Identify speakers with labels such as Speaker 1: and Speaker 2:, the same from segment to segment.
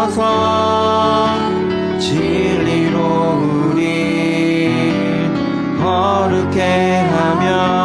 Speaker 1: 주셔서 진리로 우리 거룩해 하며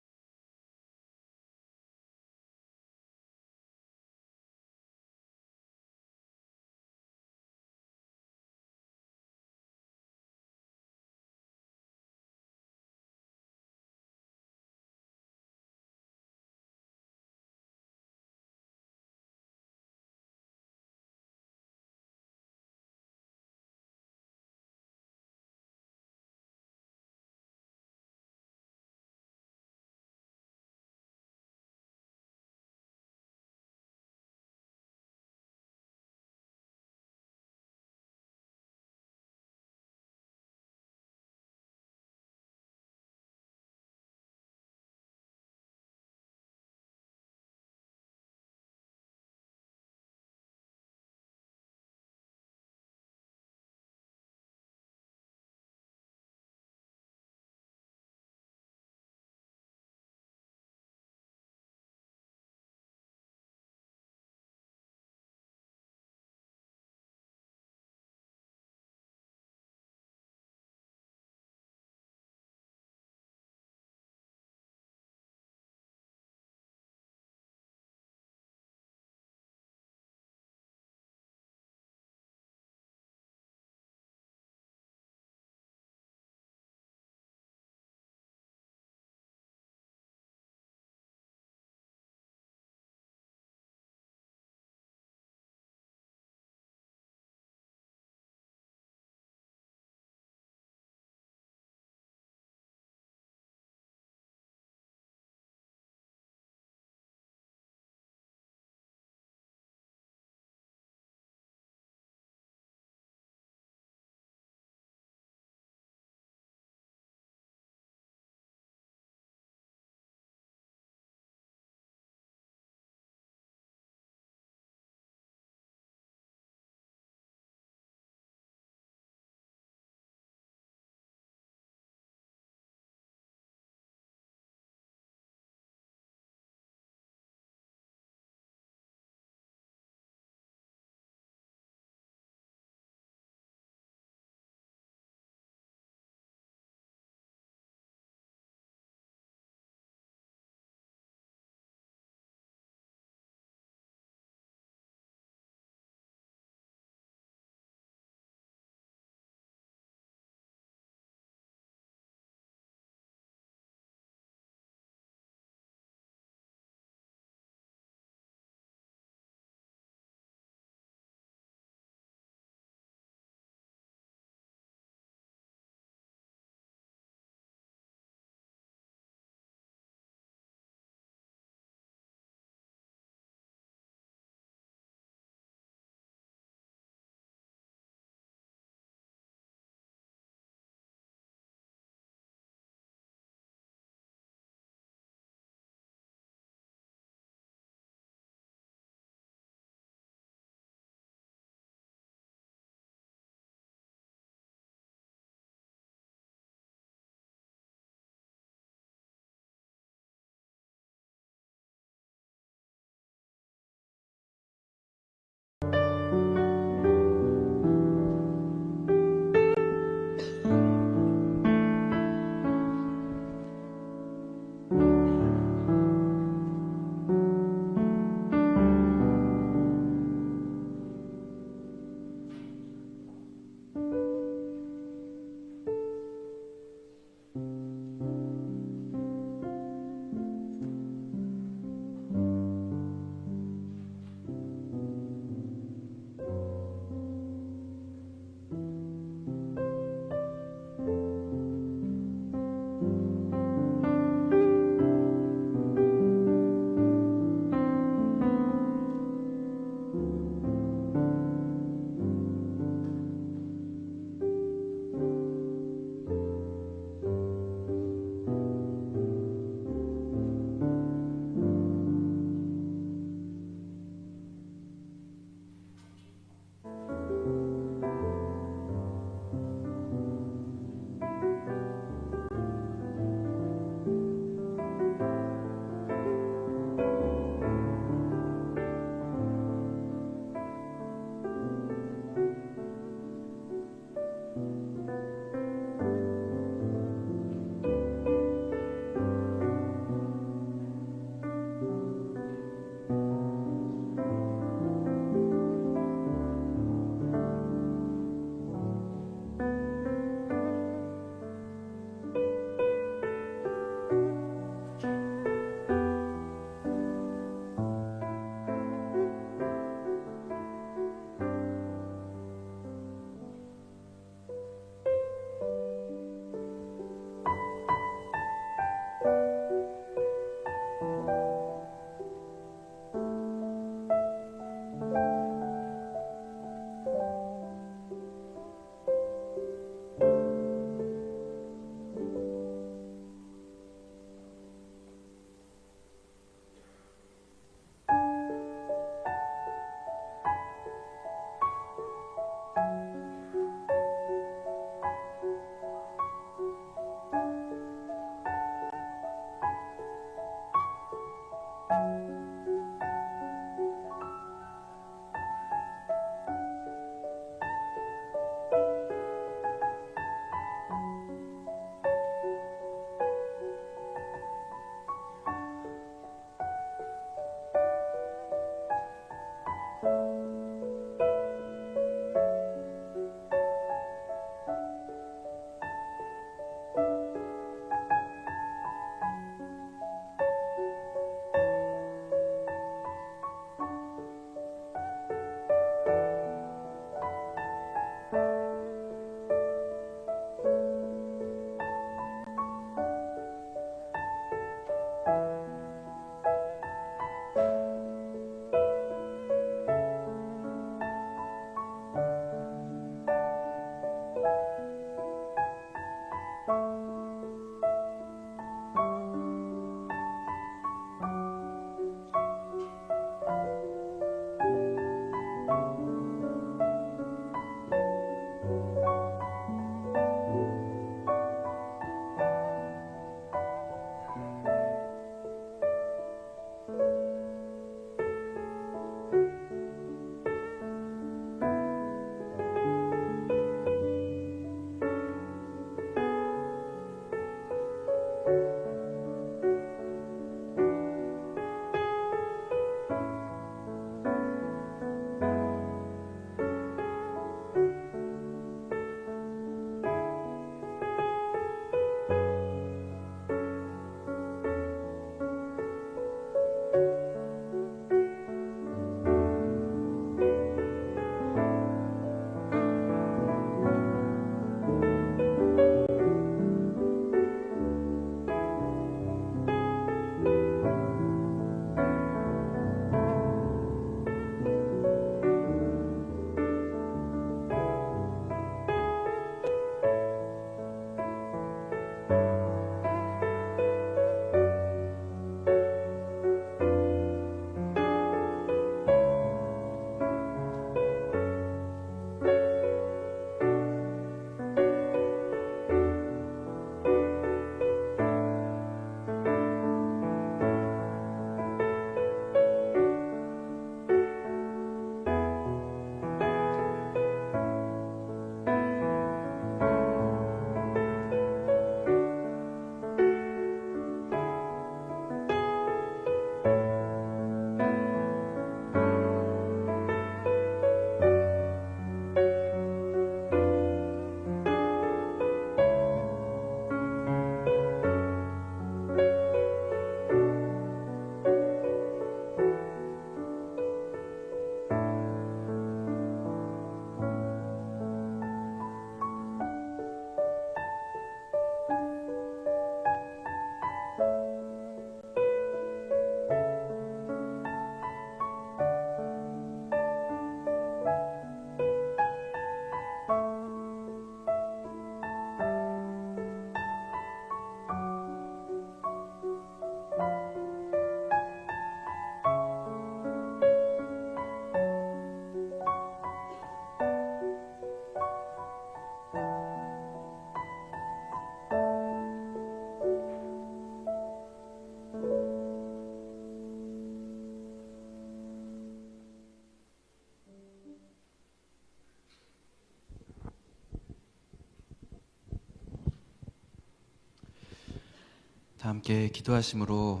Speaker 1: 다 함께 기도하심으로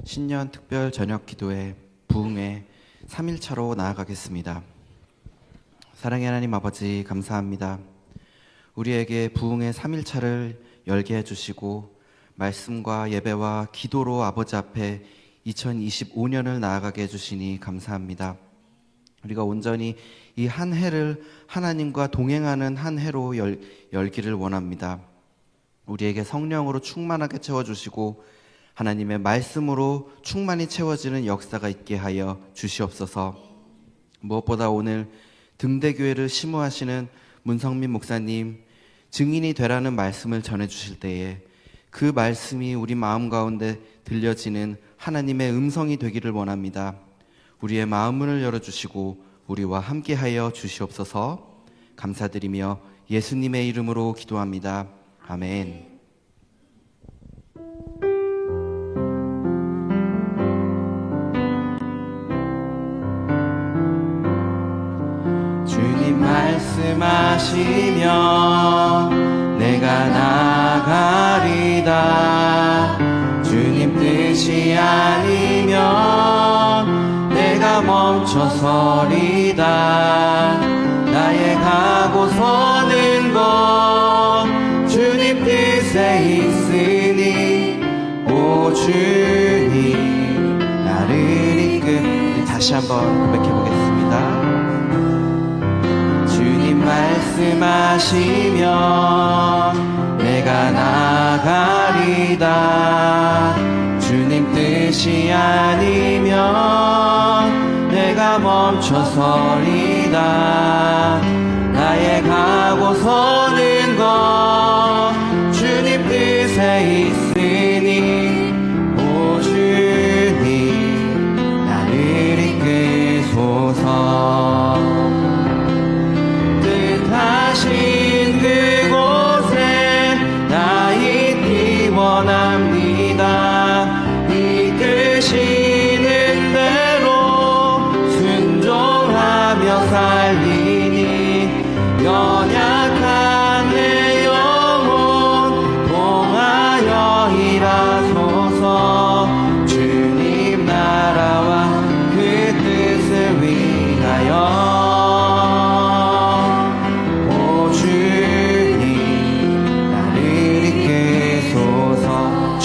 Speaker 1: 신년 특별 저녁 기도회 부흥회 3일차로 나아가겠습니다. 사랑의 하나님 아버지 감사합니다. 우리에게 부흥회 3일차를 열게 해주시고 말씀과 예배와 기도로 아버지 앞에 2025년을 나아가게 해주시니 감사합니다. 우리가 온전히 이 한 해를 하나님과 동행하는 한 해로 열기를 원합니다. 우리에게 성령으로 충만하게 채워주시고 하나님의 말씀으로 충만히 채워지는 역사가 있게 하여 주시옵소서. 무엇보다 오늘 등대교회를 심우하시는 문성민 목사님 증인이 되라는 말씀을 전해주실 때에 그 말씀이 우리 마음 가운데 들려지는 하나님의 음성이 되기를 원합니다. 우리의 마음문을 열어주시고 우리와 함께하여 주시옵소서. 감사드리며 예수님의 이름으로 기도합니다. 아멘. 주님 말씀하시면 내가 나가리다. 주님 뜻이 아니면 내가 멈춰서리다. 나의 가고 서는 것 주님 뜻에 있으니 오 주님 나를 이끌. 다시 한번 고백해 보겠습니다. 주님 말씀하시면 내가 나가리다. 주님 뜻이 아니면 내가 멈춰서리다. 나의 가고 서는 것 주님 뜻에 있으니 오 주님 나를 이끄소서. 뜻하신 그곳에 나 있기 원합니다. 이끄시는 대로 순종하며 살리니 연약한 내 영혼 통하여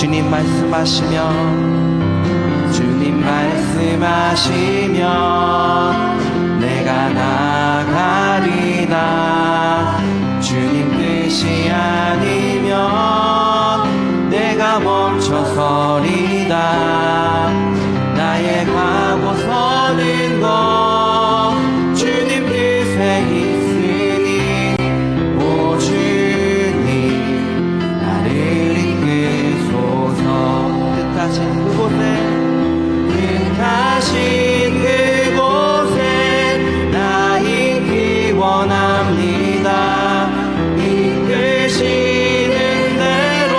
Speaker 1: 주님 말씀하시면 주님 말씀하시면 내가 나가리라. 주님 뜻이 아니면 내가 멈춰서리다. 나의 가고 서는 것 주님 뜻에 있으니 오 주님 나를 이끄소서. 뜻하신 그곳에 나 있기 원합니다. 이끄시는 대로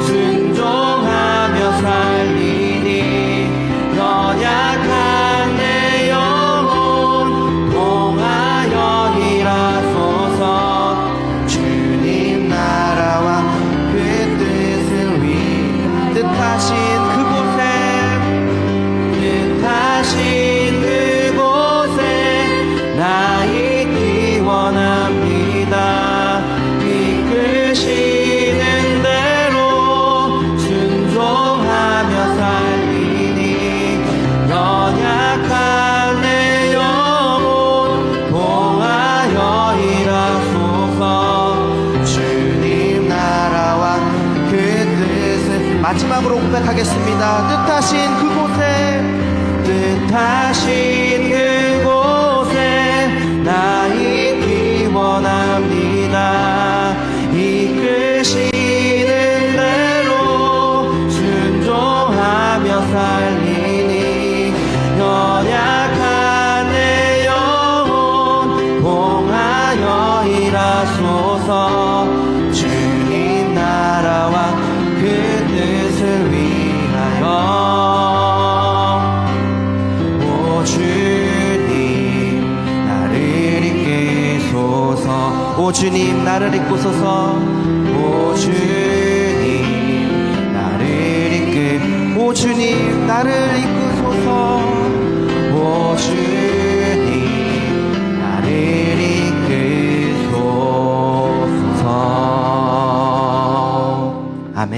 Speaker 1: 순종하며 살리니 연약한 내 영혼 통하여 일하소서. 주님 나라와 그 뜻을 위해 뜻하신 그곳에 나 있기 원합니다. 이끄시는 대로 순종하며 살리니 연약한 내 영혼 통하여 일하소서. 주님 나라와 그 뜻을 마지막으로 고백하겠습니다. 뜻하신 그곳에 나 있기 원합니다. 이끄시는 대로 순종하며 살리니 연약한 내 영혼 통하여 일하소서. 주님 나라와 그 뜻을 위하여 오 주님 나를 이끄소서. 오 주님 나를 오 주님 나를 이끄소서. 오 주님 나를 이끄소서. 아멘.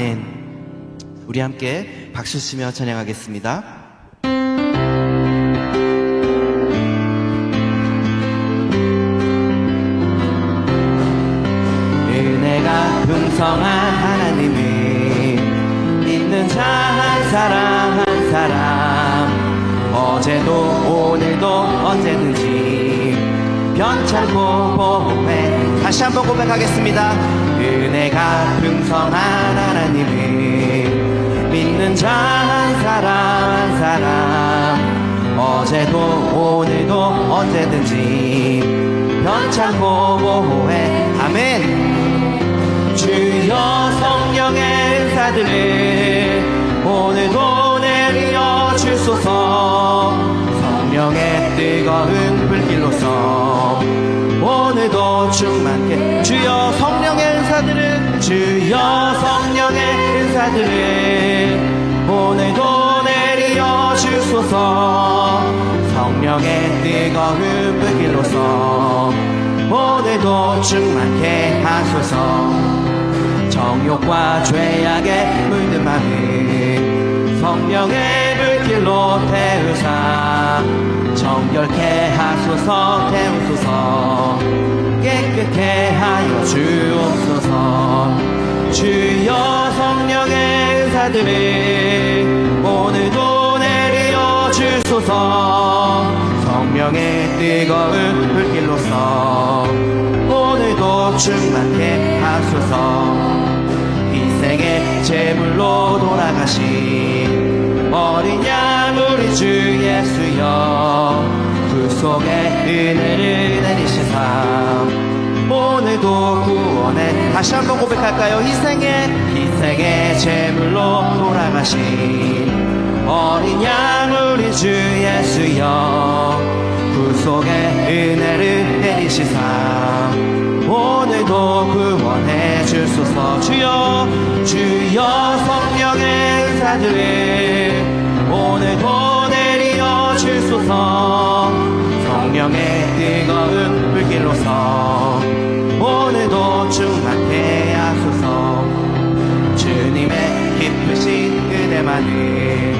Speaker 1: 우리 함께 박수 치며 찬양하겠습니다. 풍성한 하나님을 믿는 자 한 사람 한 사람 어제도 오늘도 언제든지 변찮고 보호해. 다시 한번 고백하겠습니다. 은혜가 풍성한 하나님을 믿는 자 한 사람 한 사람 어제도 오늘도 언제든지 변찮고 보호해. 아멘. 주여 성령의 은사들을 오늘도 내려 주소서. 성령의 뜨거운 불길로서 오늘도 충만케. 주여 성령의 은사들을 주여 성령의 은사들을 오늘도 내려 주소서. 성령의 뜨거운 불길로서 오늘도 충만케 하소서. 정욕과 죄악에 물든 마음 성령의 불길로 태우사 정결케 하소서. 태우소서. 깨끗게 하여 주옵소서. 주여 성령의 은사들을 오늘도 내려 주소서. 성령의 뜨거운 불길로서 오늘도 충만케 하소서. 희생의 제물로 돌아가신 어린 양 우리 주 예수여 구속의 은혜를 내리시사 오늘도 구원해. 다시 한번 고백할까요? 희생의 제물로 돌아가신 어린 양 우리 주 예수여 구속의 은혜를 내리시사 오늘도 구원해 주소서. 주여 성령의 은사들을 오늘도 내려 주소서. 성령의 뜨거운 불길로서 오늘도 충만케 하소서. 주님의 은혜만을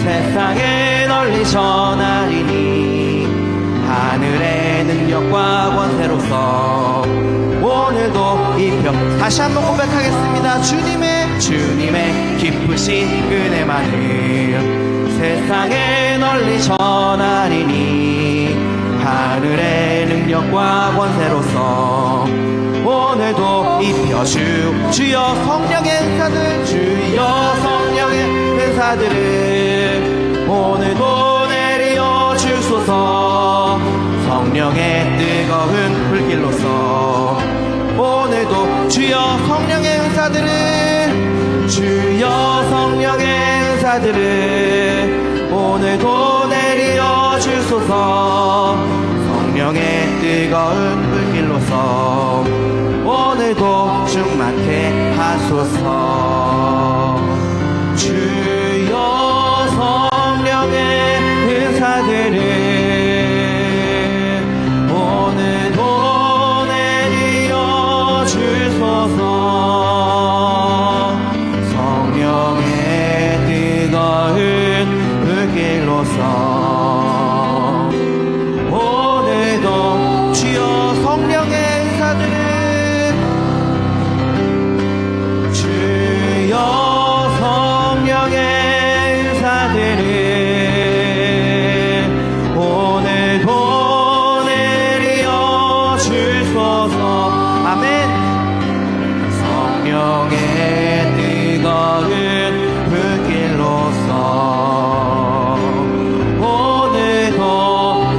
Speaker 1: 세상에 널리 전하리니 하늘의 능력과 권세로서 오늘도 입혀 다시 한번 고백하겠습니다. 주님의 기쁘신 은혜만을 세상에 널리 전하리니 하늘의 능력과 권세로서 오늘도 입혀주 주여 성령의 은사들 주여 성령의 은사들을 오늘도 내려 주소서 성령의 뜨거운 불길로서 오늘도 주여 성령의 은사들을 주여 성령의 은사들을 오늘도 내려 주소서 성령의 뜨거운 불길로서 오늘도 충만케 하소서 주여 성령의 은사들을 오늘도 내려 주소서 성령의 뜨거운 불길로서 오늘도 주여 성령의 은사들을 주여 성령의 은사들을 오늘도 내려 주소서 아멘 성령의 뜨거운 불길로서 오늘도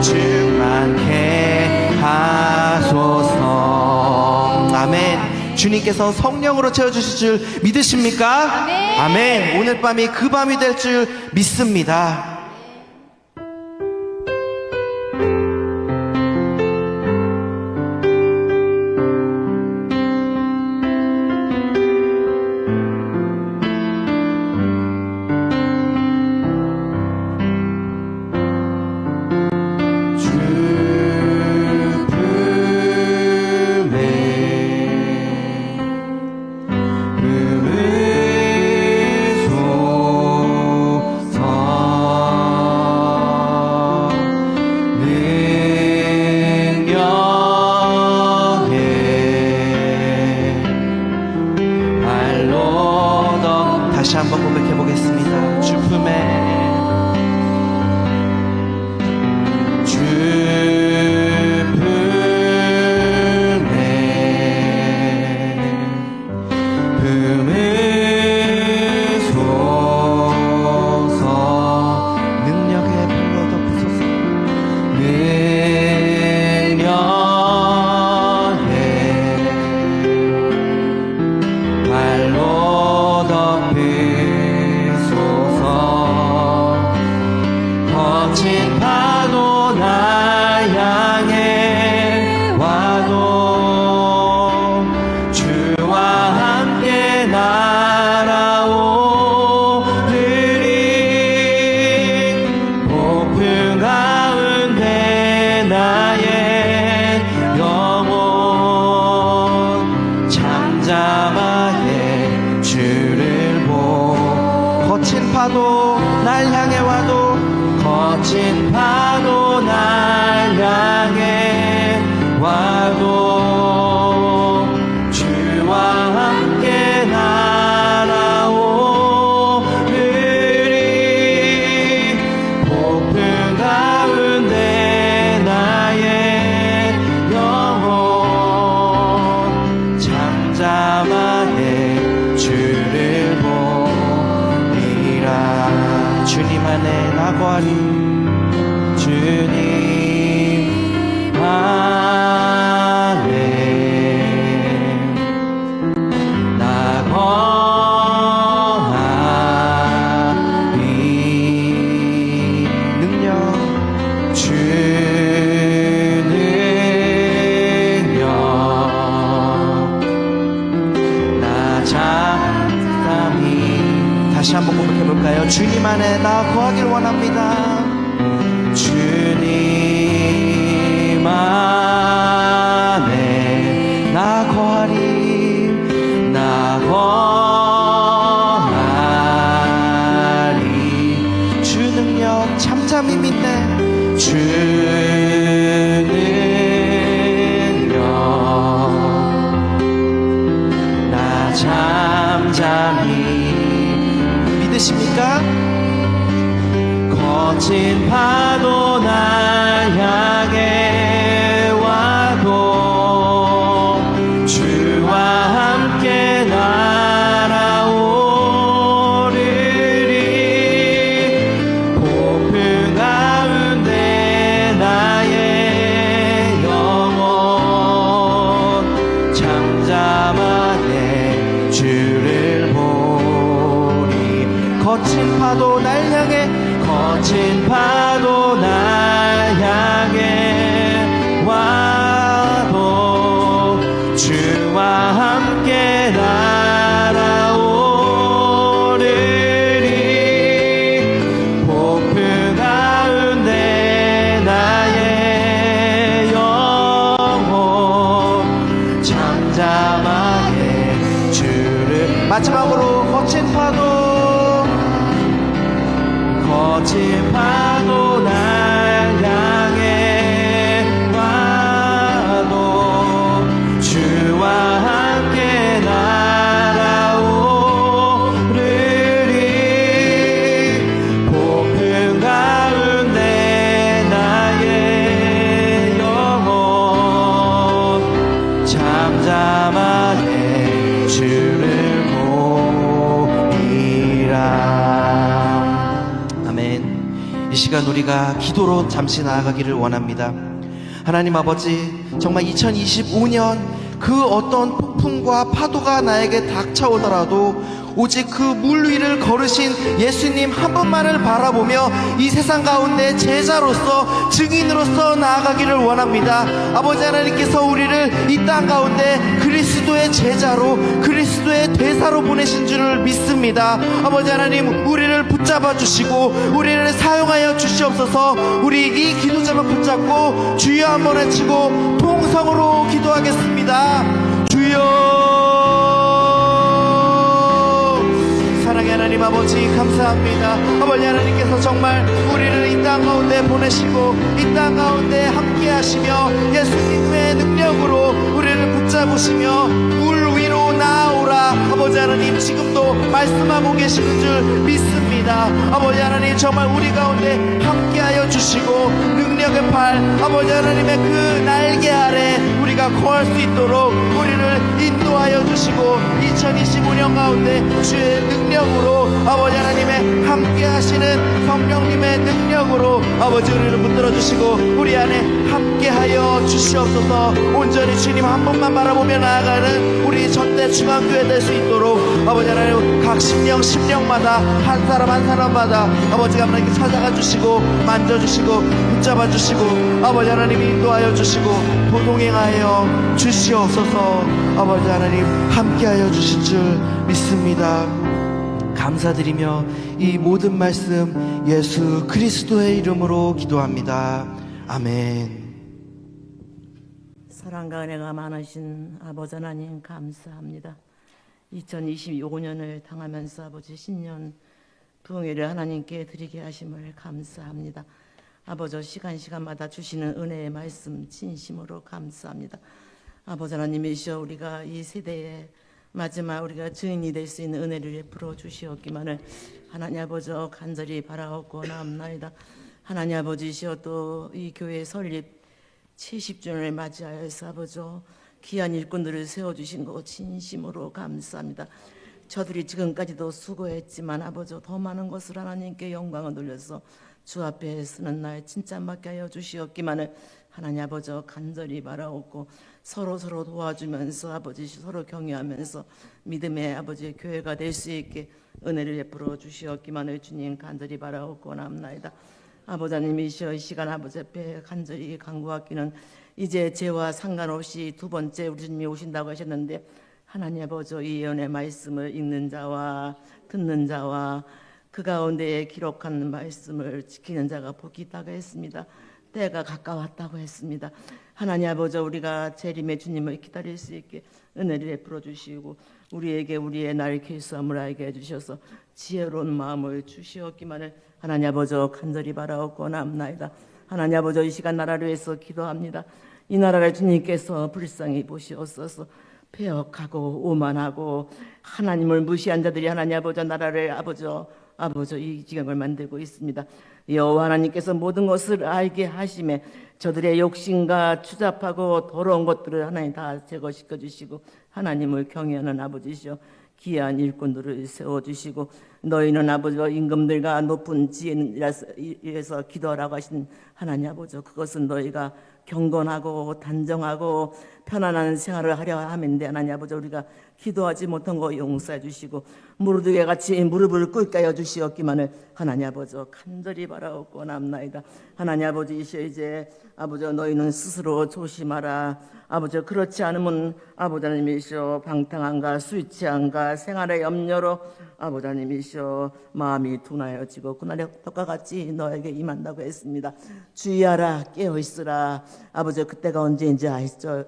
Speaker 1: 충만케 하소서 아멘 주님께서 성령으로 채워주실 줄 믿으십니까?
Speaker 2: 아멘.
Speaker 1: 아멘 오늘 밤이 그 밤이 될 줄 믿습니다. 다시 한번 고백해 보겠습니다. 주 품에 품으소서 능력의 불로 덮으소서 능력의 발로 덮으소서 거친 파도 날 향해 와도 주와 함께 날아오르리 폭풍 가운데 나의 영혼 잠잠하게 주를 거친 파도 날 향해 와도 거친 파도 날 향해 와도 주와 함께 날아오르리 폭풍 가운데 나의 영혼 잠잠하게 주를 보리라 주님 안에 나 거하리 주님 안에 나 거하리 능력 주 능력 나 잠잠히 다시 한번 고백해 볼까요? 주님 안에 나 거하길 원합니다. 주님 안에 나 거하리 나 거하리 믿으십니까? 거친 파도 날 향해 와도 주와 함께 날아오르리. 폭풍 가운데 나의 영혼 잠잠하게 주를 보리. 거친 파도 날 향해, 거친 파도 날 향해 와도 주와 함께 날아오르리. 폭풍 가운데 나의 영혼 잠잠하게 주를. 마지막으로 거친 파도, 거친 파도 날 향해 와도 주와 함께 날아오르리. 폭풍 가운데 나의 영혼 잠잠하게 주를 보리라. 아멘. 이 시간 우리가 기도로 잠시 나아가기를 원합니다. 하나님 아버지, 정말 2025년 그 어떤 폭풍과 파도가 나에게 닥쳐오더라도 오직 그 물 위를 걸으신 예수님 한 분만을 바라보며 이 세상 가운데 제자로서, 증인으로서 나아가기를 원합니다. 아버지 하나님께서 우리를 이 땅 가운데 그리스도의 제자로, 그리스도의 대사로 보내신 줄을 믿습니다. 아버지 하나님, 우리를 붙잡아 주시고 우리를 사용하여 주시옵소서. 우리 이 기도 제목 붙잡고 주여 한번 외치고 통성으로 기도하겠습니다. 주여. 사랑의 하나님 아버지, 감사합니다. 아버지 하나님께서 정말 우리를 이 땅 가운데 보내시고 이 땅 가운데 함께 하시며 예수님의 능력으로 우리를 붙잡으시며 물 위로 나아오라. 아버지 하나님, 지금도 말씀하고 계시는 줄 믿습니다. 아버지 하나님, 정말 우리 가운데 함께하여 주시고 능력의 팔, 아버지 하나님의 그 날개 아래 우리가 거할 수 있도록 우리를 인도하여 주시고 2025년 가운데 주의 능력으로, 아버지 하나님의 함께 하시는 성령님의 능력으로 아버지 우리를 붙들어 주시고 우리 안에 함께하여 주시옵소서. 온전히 주님 한 분만 바라보며 나아가는 우리 전대 중앙교회 될 수 있도록 아버지 하나님, 각 심령마다 한 사람 한 사람마다 아버지가 하나님께 찾아가 주시고 만져주시고 붙잡아 주시고 아버지 하나님 인도하여 주시고 도동행하여 주시옵소서. 아버지 하나님, 함께하여 주실 줄 믿습니다. 감사드리며 이 모든 말씀 예수 그리스도의 이름으로 기도합니다. 아멘.
Speaker 2: 사랑과 은혜가 많으신 아버지 하나님, 감사합니다. 2025년을 당하면서 아버지 신년 부흥회를 하나님께 드리게 하심을 감사합니다. 아버지, 시간마다 주시는 은혜의 말씀 진심으로 감사합니다. 아버지 하나님이시여, 우리가 이 세대의 마지막 우리가 증인이 될 수 있는 은혜를 베풀어 주시었기만을 하나님 아버지 간절히 바라옵고 나옵나이다. 하나님 아버지시여, 또 이 교회 설립 70주년을 맞이하여서 아버지 귀한 일꾼들을 세워주신 것 진심으로 감사합니다. 저들이 지금까지도 수고했지만 아버지 더 많은 것을 하나님께 영광을 돌려서 주 앞에 서는 날 칭찬받게 하여 주시었기만을 하나님 아버지 간절히 바라옵고 서로 도와주면서 아버지 서로 격려하면서 믿음의 아버지 교회가 될 수 있게 은혜를 베풀어 주시었기만을 주님 간절히 바라옵고 남나이다. 아버지 하나님이시여, 이 시간 아버지 앞에 간절히 간구하기는 이제 죄와 상관없이 두 번째 우리 주님이 오신다고 하셨는데 하나님 아버지 이 예언의 말씀을 읽는 자와 듣는 자와 그 가운데 기록한 말씀을 지키는 자가 복이 있다고 했습니다. 때가 가까웠다고 했습니다. 하나님 아버지, 우리가 재림의 주님을 기다릴 수 있게 은혜를 베풀어 주시고 우리에게 우리의 날 길수함을 알게 해주셔서 지혜로운 마음을 주시었기만을 하나님 아버지 간절히 바라옵고 남나이다. 하나님 아버지, 이 시간 나라를 위해서 기도합니다. 이 나라를 주님께서 불쌍히 보시옵소서. 폐역하고 오만하고 하나님을 무시한 자들이 하나님 아버지 나라를 아버지 이 지경을 만들고 있습니다. 여호와 하나님께서 모든 것을 알게 하심에 저들의 욕심과 추잡하고 더러운 것들을 하나님 다 제거시켜 주시고 하나님을 경외하는 아버지시여 귀한 일꾼들을 세워주시고 너희는 아버지 임금들과 높은 지혜에서 기도하라고 하신 하나님 아버지 그것은 너희가 경건하고 단정하고 편안한 생활을 하려 하면데 하나님 아버지 우리가 기도하지 못한 거 용서해 주시고 무르드게 같이 무릎을 꿇게 하여 주시옵기만을 하나님 아버지 간절히 바라옵고 남나이다. 하나님 아버지 이제 아버지 너희는 스스로 조심하라. 아버지 그렇지 않으면 아버지 하나님이시여 방탕함과 술 취함과 생활의 염려로 아버지 하나님이시여 마음이 둔하여지고 그날의 떡과 같이 너에게 임한다고 했습니다. 주의하라 깨어있으라. 아버지 그때가 언제인지 아시죠?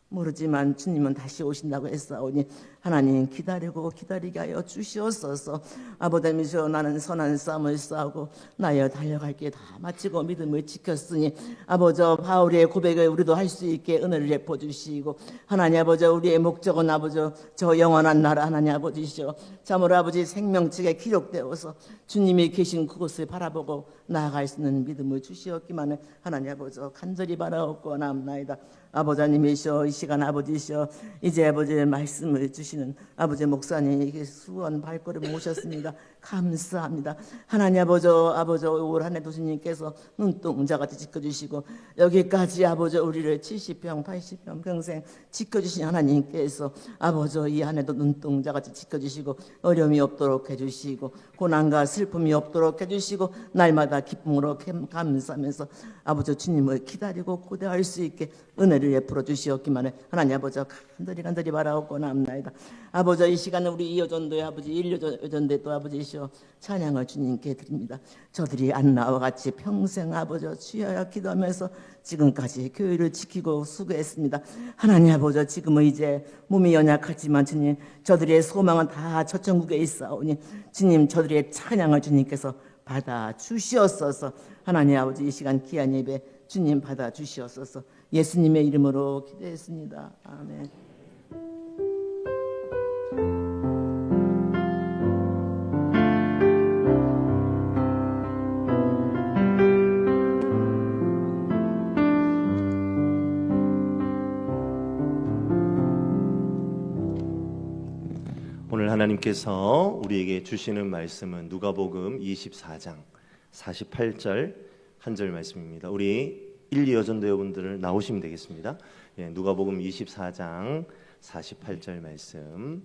Speaker 2: 모르지만 주님은 다시 오신다고 했사오니 하나님 기다리고 기다리게 하여 주시옵소서. 아버지이시여 나는 선한 싸움을 싸우고 나여 달려갈 게 다 마치고 믿음을 지켰으니 아버지 바울의 고백을 우리도 할 수 있게 은혜를 베풀어 주시고 하나님 아버지 우리의 목적은 아버지 저 영원한 나라 하나님 아버지시여 참으로 아버지 생명책에 기록되어서 주님이 계신 그곳을 바라보고 나아갈 수 있는 믿음을 주시었기만을 하나님 아버지 간절히 바라옵고 남나이다. 아버지 하나님이시여 이 시간 아버지시여 이제 아버지의 말씀을 주시는 아버지 목사님에게 수원 발걸음 오셨습니다. 감사합니다. 하나님 아버지 올 한 해도 주님께서 눈동자같이 지켜주시고 여기까지 아버지 우리를 70평 80평 평생 지켜주신 하나님께서 아버지 이 한 해도 눈동자같이 지켜주시고 어려움이 없도록 해주시고 고난과 슬픔이 없도록 해주시고 날마다 기쁨으로 감사하면서 아버지 주님을 기다리고 고대할 수 있게 은혜를 베풀어 주시옵기만에 하나님 아버지 간절히 바라옵고 남나이다. 아버지 이 시간에 우리 이여전도의 아버지 일여전도의 또 아버지시여 찬양을 주님께 드립니다. 저들이 안나와 같이 평생 아버지 주여야 기도하면서 지금까지 교회를 지키고 수고했습니다. 하나님 아버지 지금은 이제 몸이 연약하지만 주님 저들의 소망은 다 저천국에 있사오니 주님 저들의 찬양을 주님께서 받아 주시옵소서. 하나님 아버지 이 시간 귀한 예배 주님 받아 주시옵소서. 예수님의 이름으로 기도했습니다. 아멘.
Speaker 3: 오늘 하나님께서 우리에게 주시는 말씀은 누가복음 24장 48절 한 절 말씀입니다. 우리 1, 2여전도 여러분들 나오시면 되겠습니다. 누가복음 24장 48절 말씀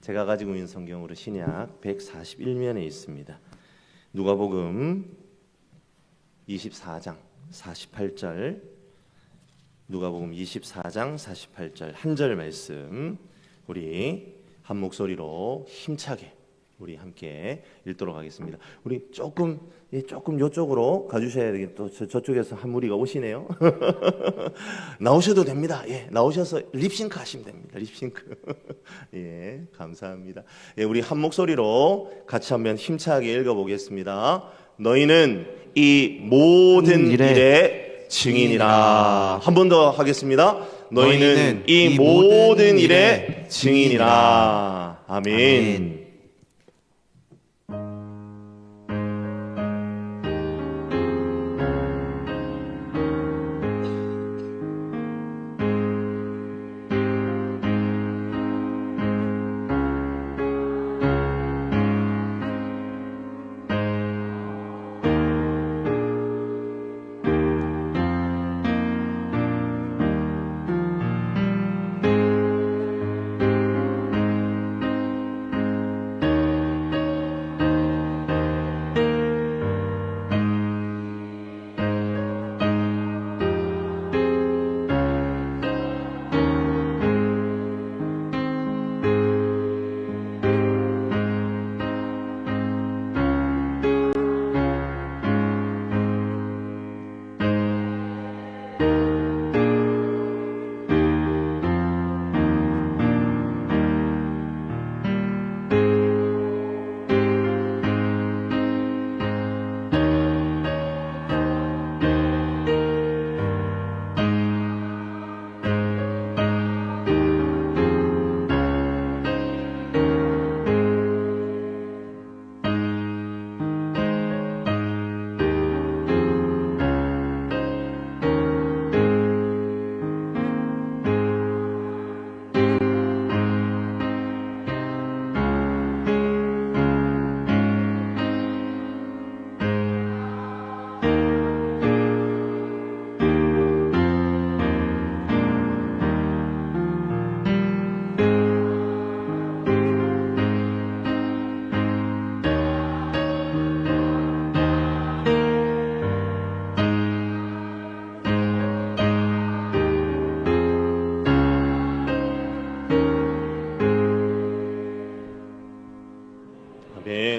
Speaker 3: 제가 가지고 있는 성경으로 신약 141면에 있습니다. 누가복음 24장 48절 누가복음 24장 48절 한 절 말씀 우리 한 목소리로 힘차게 우리 함께 읽도록 하겠습니다. 우리 조금 이쪽으로 가주셔야 되겠. 또 저쪽에서 한 무리가 오시네요. 나오셔도 됩니다. 예, 나오셔서 립싱크 하시면 됩니다. 립싱크. 예, 감사합니다. 예, 우리 한 목소리로 같이 한번 힘차게 읽어보겠습니다. 너희는 이 모든 일의 증인이라. 한 번 더 하겠습니다. 너희는 이 모든 일의 증인이라. 아멘.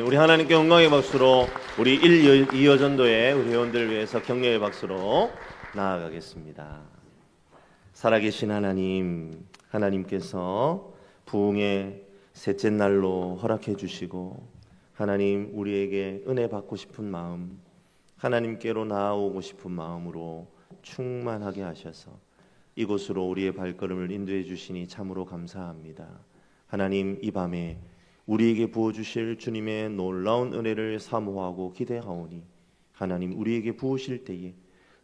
Speaker 3: 아멘. 우리 하나님께 영광의 박수로 우리 2여전도의 우리 회원들을 위해서 격려의 박수로 나아가겠습니다. 살아계신 하나님, 하나님께서 부흥의 셋째 날로 허락해 주시고 하나님 우리에게 은혜 받고 싶은 마음, 하나님께로 나아오고 싶은 마음으로 충만하게 하셔서 이곳으로 우리의 발걸음을 인도해 주시니 참으로 감사합니다. 하나님, 이 밤에 우리에게 부어주실 주님의 놀라운 은혜를 사모하고 기대하오니 하나님 우리에게 부으실 때에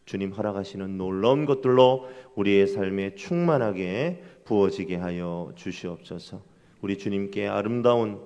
Speaker 3: 주님 허락하시는 놀라운 것들로 우리의 삶에 충만하게 부어지게 하여 주시옵소서. 우리 주님께 아름다운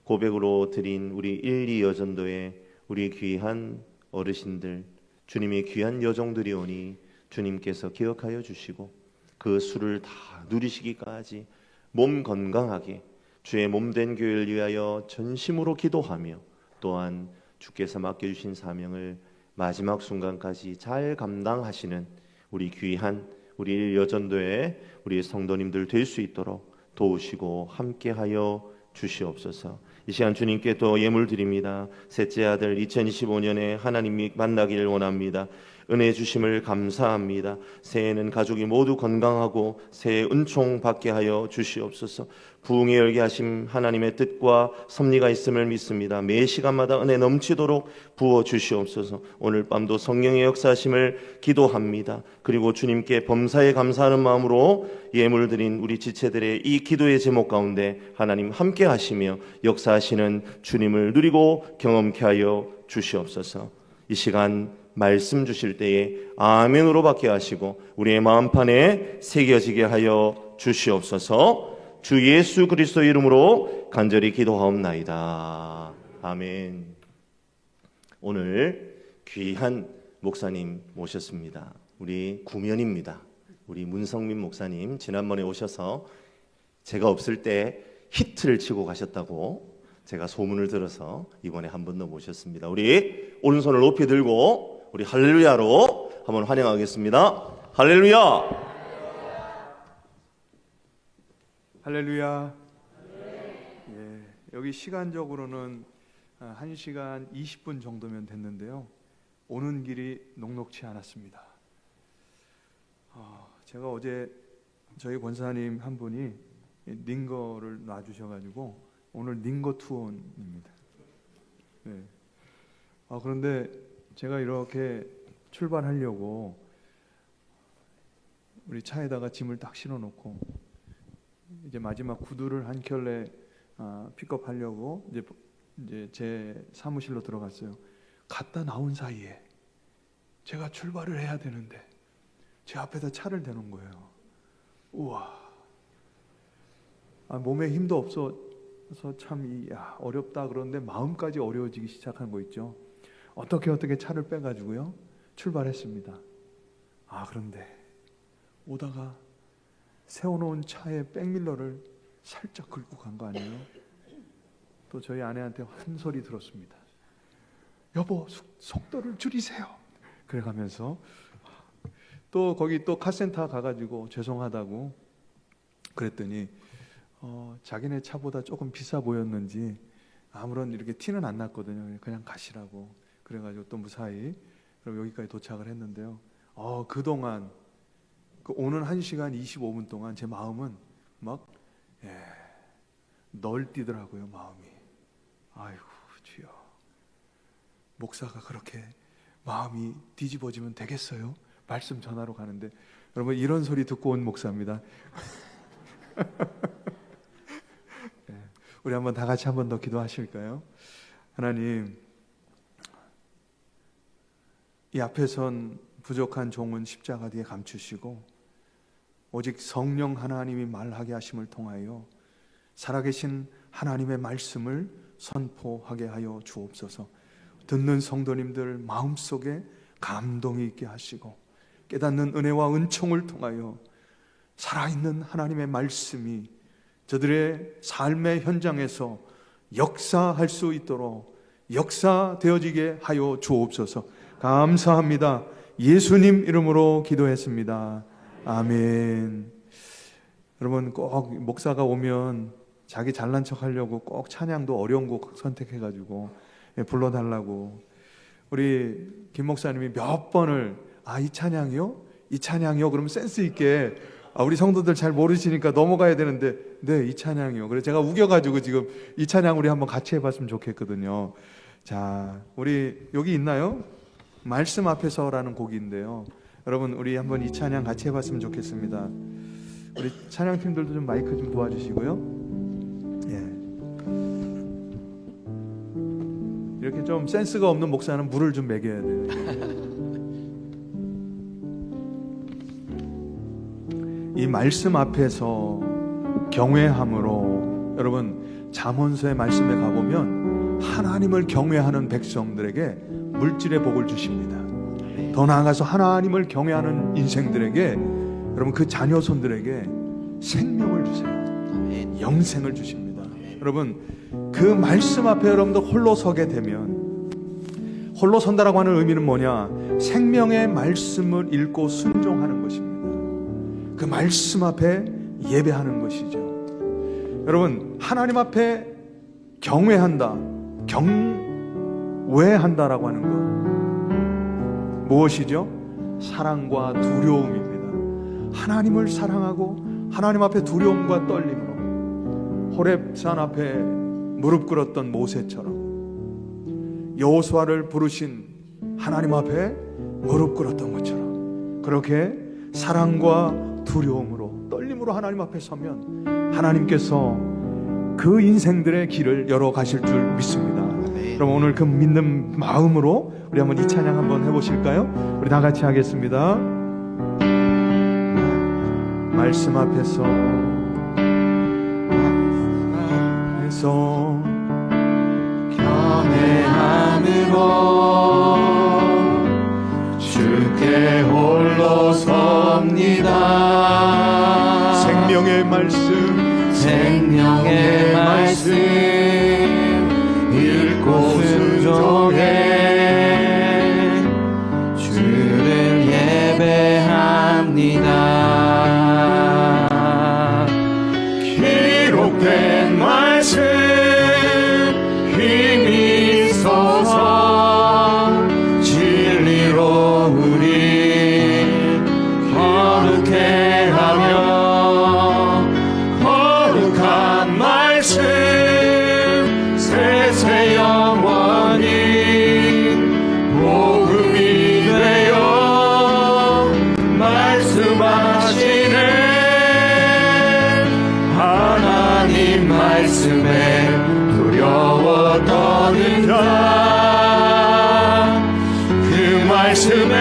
Speaker 3: 고백으로 드린 우리 1, 2여전도의 우리 귀한 어르신들, 주님의 귀한 여종들이 오니 주님께서 기억하여 주시고 그 수를 다 누리시기까지 몸 건강하게 주의 몸된 교회를 위하여 전심으로 기도하며 또한 주께서 맡겨주신 사명을 마지막 순간까지 잘 감당하시는 우리 귀한 우리 여전도의 우리 성도님들 될 수 있도록 도우시고 함께하여 주시옵소서. 이 시간 주님께 또 예물 드립니다. 셋째 아들 2025년에 하나님이 만나기를 원합니다. 은혜 주심을 감사합니다. 새해에는 가족이 모두 건강하고 새해 은총 받게 하여 주시옵소서. 부흥에 열게 하심 하나님의 뜻과 섭리가 있음을 믿습니다. 매 시간마다 은혜 넘치도록 부어 주시옵소서. 오늘 밤도 성령의 역사하심을 기도합니다. 그리고 주님께 범사에 감사하는 마음으로 예물 드린 우리 지체들의 이 기도의 제목 가운데 하나님 함께 하시며 역사하시는 주님을 누리고 경험케 하여 주시옵소서. 이 시간 말씀 주실 때에 아멘으로 받게 하시고 우리의 마음판에 새겨지게 하여 주시옵소서. 주 예수 그리스도 이름으로 간절히 기도하옵나이다. 아멘. 오늘 귀한 목사님 모셨습니다. 우리 구면입니다. 우리 문성민 목사님 지난번에 오셔서 제가 없을 때 히트를 치고 가셨다고 제가 소문을 들어서 이번에 한 번 더 모셨습니다. 우리 오른손을 높이 들고 우리 할렐루야로 한번 환영하겠습니다. 할렐루야.
Speaker 4: 할렐루야. 예, 여기 시간적으로는 1시간 20분 정도면 됐는데요. 오는 길이 녹록치 않았습니다. 제가 어제 저희 권사님 한 분이 닝거를 놔주셔가지고 오늘 닝거 투어입니다. 네. 그런데 제가 이렇게 출발하려고 우리 차에다가 짐을 딱 실어놓고 이제 마지막 구두를 한 켤레 픽업하려고 이제 제 사무실로 들어갔어요. 갔다 나온 사이에 제가 출발을 해야 되는데 제 앞에다 차를 대놓은 거예요. 우와, 몸에 힘도 없어서 참 어렵다. 그런데 마음까지 어려워지기 시작한 거 있죠. 어떻게 차를 빼가지고요 출발했습니다. 그런데 오다가 세워놓은 차의 백밀러를 살짝 긁고 간 거 아니에요? 또 저희 아내한테 한 소리 들었습니다. 여보, 속도를 줄이세요. 그래가면서 또 거기 또 카센터 가가지고 죄송하다고 그랬더니 자기네 차보다 조금 비싸 보였는지 아무런 이렇게 티는 안 났거든요. 그냥 가시라고 그래가지고 또 무사히 그럼 여기까지 도착을 했는데요. 그동안 오는 1시간 25분 동안 제 마음은 막 널뛰더라고요. 마음이. 아이고 주여, 목사가 그렇게 마음이 뒤집어지면 되겠어요? 말씀 전하러 가는데 여러분 이런 소리 듣고 온 목사입니다. 우리 한번 다 같이 한번 더 기도하실까요? 하나님, 이 앞에 선 부족한 종은 십자가 뒤에 감추시고 오직 성령 하나님이 말하게 하심을 통하여 살아계신 하나님의 말씀을 선포하게 하여 주옵소서. 듣는 성도님들 마음속에 감동이 있게 하시고 깨닫는 은혜와 은총을 통하여 살아있는 하나님의 말씀이 저들의 삶의 현장에서 역사할 수 있도록 역사되어지게 하여 주옵소서. 감사합니다. 예수님 이름으로 기도했습니다. 아멘. 여러분 꼭 목사가 오면 자기 잘난 척 하려고 꼭 찬양도 어려운 곡 선택해가지고 불러달라고 우리 김 목사님이 몇 번을 이 찬양이요? 이 찬양이요? 그러면 센스 있게 우리 성도들 잘 모르시니까 넘어가야 되는데 네, 이 찬양이요. 그래서 제가 우겨가지고 지금 이 찬양 우리 한번 같이 해봤으면 좋겠거든요. 자, 우리 여기 있나요? 말씀 앞에서라는 곡인데요. 여러분 우리 한번 이 찬양 같이 해봤으면 좋겠습니다. 우리 찬양팀들도 좀 마이크 좀 도와주시고요. 예. 이렇게 좀 센스가 없는 목사는 물을 좀 먹여야 돼요. 이 말씀 앞에서 경외함으로 여러분 잠언서의 말씀에 가보면 하나님을 경외하는 백성들에게 물질의 복을 주십니다. 더 나아가서 하나님을 경외하는 인생들에게 여러분 그 자녀손들에게 생명을 주세요. 영생을 주십니다. 여러분 그 말씀 앞에 여러분들 홀로 서게 되면 홀로 선다라고 하는 의미는 뭐냐? 생명의 말씀을 읽고 순종하는 것입니다. 그 말씀 앞에 예배하는 것이죠. 여러분 하나님 앞에 경외한다, 경외한다라고 하는 것 무엇이죠? 사랑과 두려움입니다. 하나님을 사랑하고 하나님 앞에 두려움과 떨림으로 호렙산 앞에 무릎 꿇었던 모세처럼 여호수아를 부르신 하나님 앞에 무릎 꿇었던 것처럼 그렇게 사랑과 두려움으로 떨림으로 하나님 앞에 서면 하나님께서 그 인생들의 길을 열어 가실 줄 믿습니다. 그럼 오늘 그 믿는 마음으로 우리 한번 이 찬양 한번 해보실까요? 우리 다 같이 하겠습니다. 말씀 앞에서
Speaker 1: 경외함으로 주께 홀로 섭니다.
Speaker 4: 생명의 말씀,
Speaker 1: 생명의 말씀 읽고 순종해 주를 예배합니다. 기록된 말씀 힘이 있어서 진리로 우리 거룩해 하며 거룩한 말씀 세세 영원히 복음이 되어 말씀하시네. 하나님 말씀에 두려워 떠는 자, 그 말씀에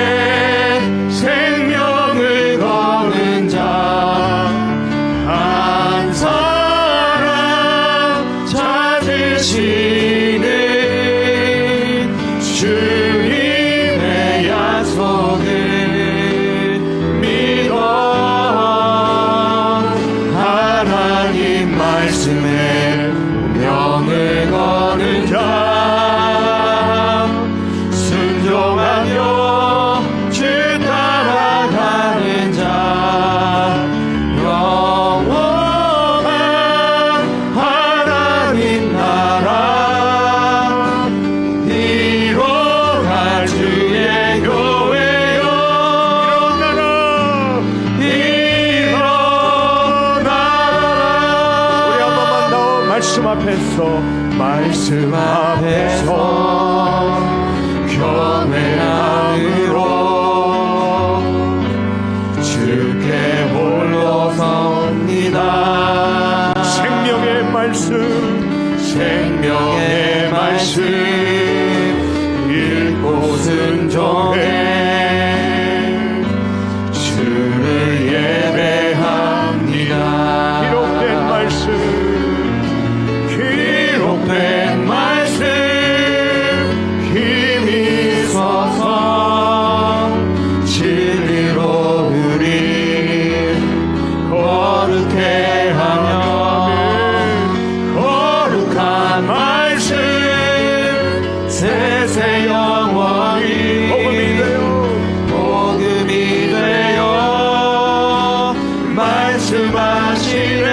Speaker 1: 생명을 거는 자 한 사람 찾으시는 주님의 약속을 믿어 하나님 말씀에 운명을 거는 자 순종하며 주 따라가는 자 영원한 하나님 나라 이뤄갈 주의 교회여 일어나라.
Speaker 4: 우리 한 번만 더 말씀 앞에서
Speaker 1: 경외함으로 주께 홀로 섭니다.
Speaker 4: 생명의 말씀,
Speaker 1: 생명의 말씀 읽고 순종해 주를 예배합니다.
Speaker 4: 기록된 말씀,
Speaker 1: 기록된 말씀 힘이 있어서 진리로 우리 거룩해 하며 거룩한 말씀 세세 영원히 복음이 되어 말씀하시네.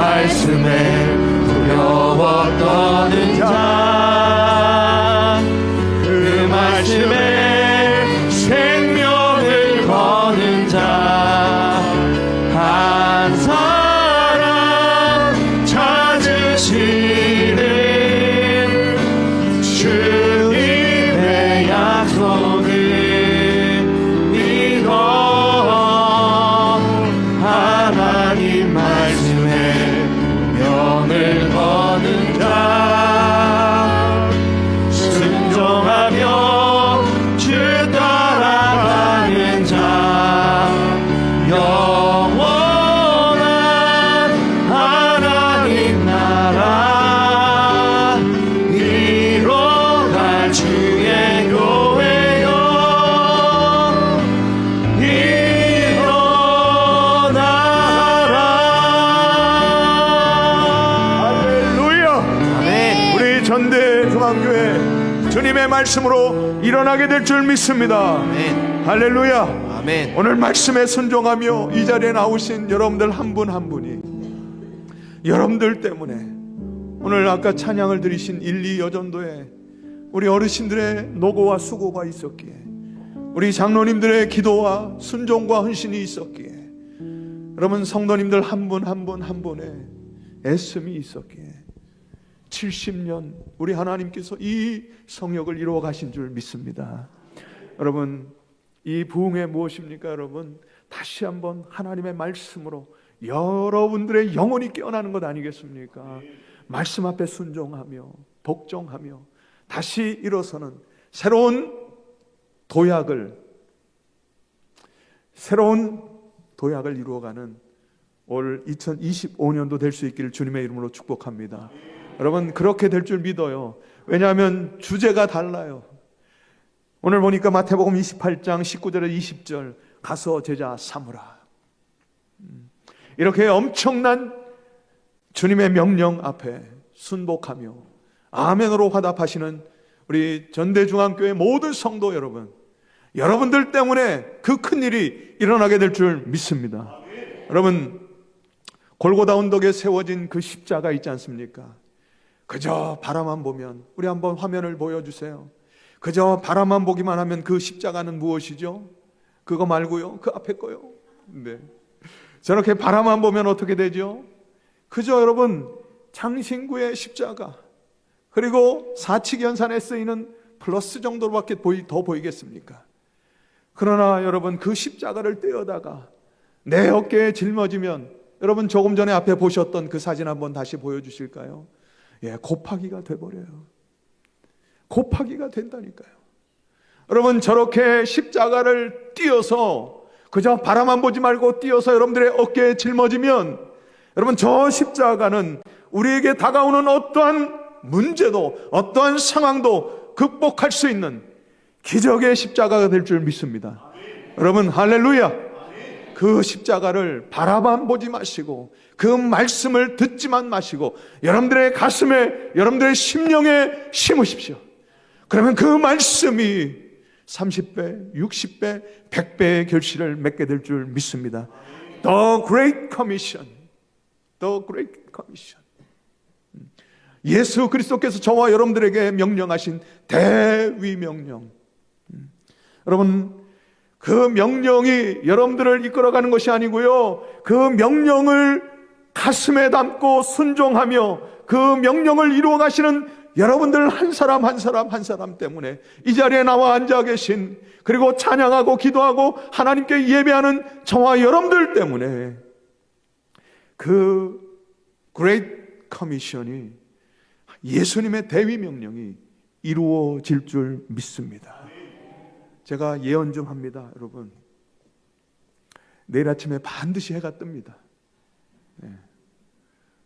Speaker 3: 말씀에 두려워 떠는 자, 그 말씀에 생명을 거는 자, 한 사람 찾으시는 주님의 약속은 이거 하나님 말씀에 명을 거는 자, 순종하며 주 따라가는 자, 영원한 하나님 나라 이뤄갈 주의 교회여
Speaker 4: 할렐루야.
Speaker 1: 아멘.
Speaker 4: 우리 전대 중앙교회 주님의 말씀으로 일어나게 될 줄 믿습니다.
Speaker 1: 아멘.
Speaker 4: 할렐루야.
Speaker 1: 아멘.
Speaker 4: 오늘 말씀에 순종하며 이 자리에 나오신 여러분들 한 분 한 분이 여러분들 때문에 오늘 아까 찬양을 드리신 1, 2 여전도에 우리 어르신들의 노고와 수고가 있었기에, 우리 장로님들의 기도와 순종과 헌신이 있었기에, 여러분 성도님들 한 분 한 분 한 분의 애씀이 있었기에 70년 우리 하나님께서 이 성역을 이루어 가신 줄 믿습니다. 여러분 이 부흥회 무엇입니까? 여러분 다시 한번 하나님의 말씀으로 여러분들의 영혼이 깨어나는 것 아니겠습니까? 말씀 앞에 순종하며 복종하며 다시 일어서는 새로운 도약을 이루어가는 올 2025년도 될 수 있기를 주님의 이름으로 축복합니다. 여러분 그렇게 될 줄 믿어요. 왜냐하면 주제가 달라요. 오늘 보니까 마태복음 28장 19절에 20절 가서 제자 삼으라. 이렇게 엄청난 주님의 명령 앞에 순복하며 아멘으로 화답하시는 우리 전대중앙교회 모든 성도 여러분, 여러분들 때문에 그 큰 일이 일어나게 될 줄 믿습니다. 여러분 골고다 언덕에 세워진 그 십자가 있지 않습니까? 그저 바라만 보면, 우리 한번 화면을 보여주세요. 그저 바라만 보기만 하면 그 십자가는 무엇이죠? 그거 말고요, 그 앞에 거요. 네. 저렇게 바라만 보면 어떻게 되죠? 그저 여러분 장신구의 십자가, 그리고 사칙연산에 쓰이는 플러스 정도로밖에 더 보이겠습니까? 그러나 여러분 그 십자가를 떼어다가 내 어깨에 짊어지면, 여러분 조금 전에 앞에 보셨던 그 사진 한번 다시 보여주실까요? 예, 곱하기가 돼버려요. 곱하기가 된다니까요. 여러분 저렇게 십자가를 띄어서 그저 바라만 보지 말고 띄어서 여러분들의 어깨에 짊어지면, 여러분 저 십자가는 우리에게 다가오는 어떠한 문제도 어떠한 상황도 극복할 수 있는 기적의 십자가가 될 줄 믿습니다. 여러분 할렐루야. 그 십자가를 바라만 보지 마시고 그 말씀을 듣지만 마시고 여러분들의 가슴에, 여러분들의 심령에 심으십시오. 그러면 그 말씀이 30배, 60배, 100배의 결실을 맺게 될 줄 믿습니다. The Great Commission, The Great Commission. 예수 그리스도께서 저와 여러분들에게 명령하신 대위명령. 여러분 그 명령이 여러분들을 이끌어가는 것이 아니고요, 그 명령을 가슴에 담고 순종하며 그 명령을 이루어 가시는 여러분들 한 사람 한 사람 한 사람 때문에 이 자리에 나와 앉아 계신, 그리고 찬양하고 기도하고 하나님께 예배하는 저와 여러분들 때문에 그 Great Commission이, 예수님의 대위 명령이 이루어질 줄 믿습니다. 제가 예언 좀 합니다. 여러분 내일 아침에 반드시 해가 뜹니다. 네.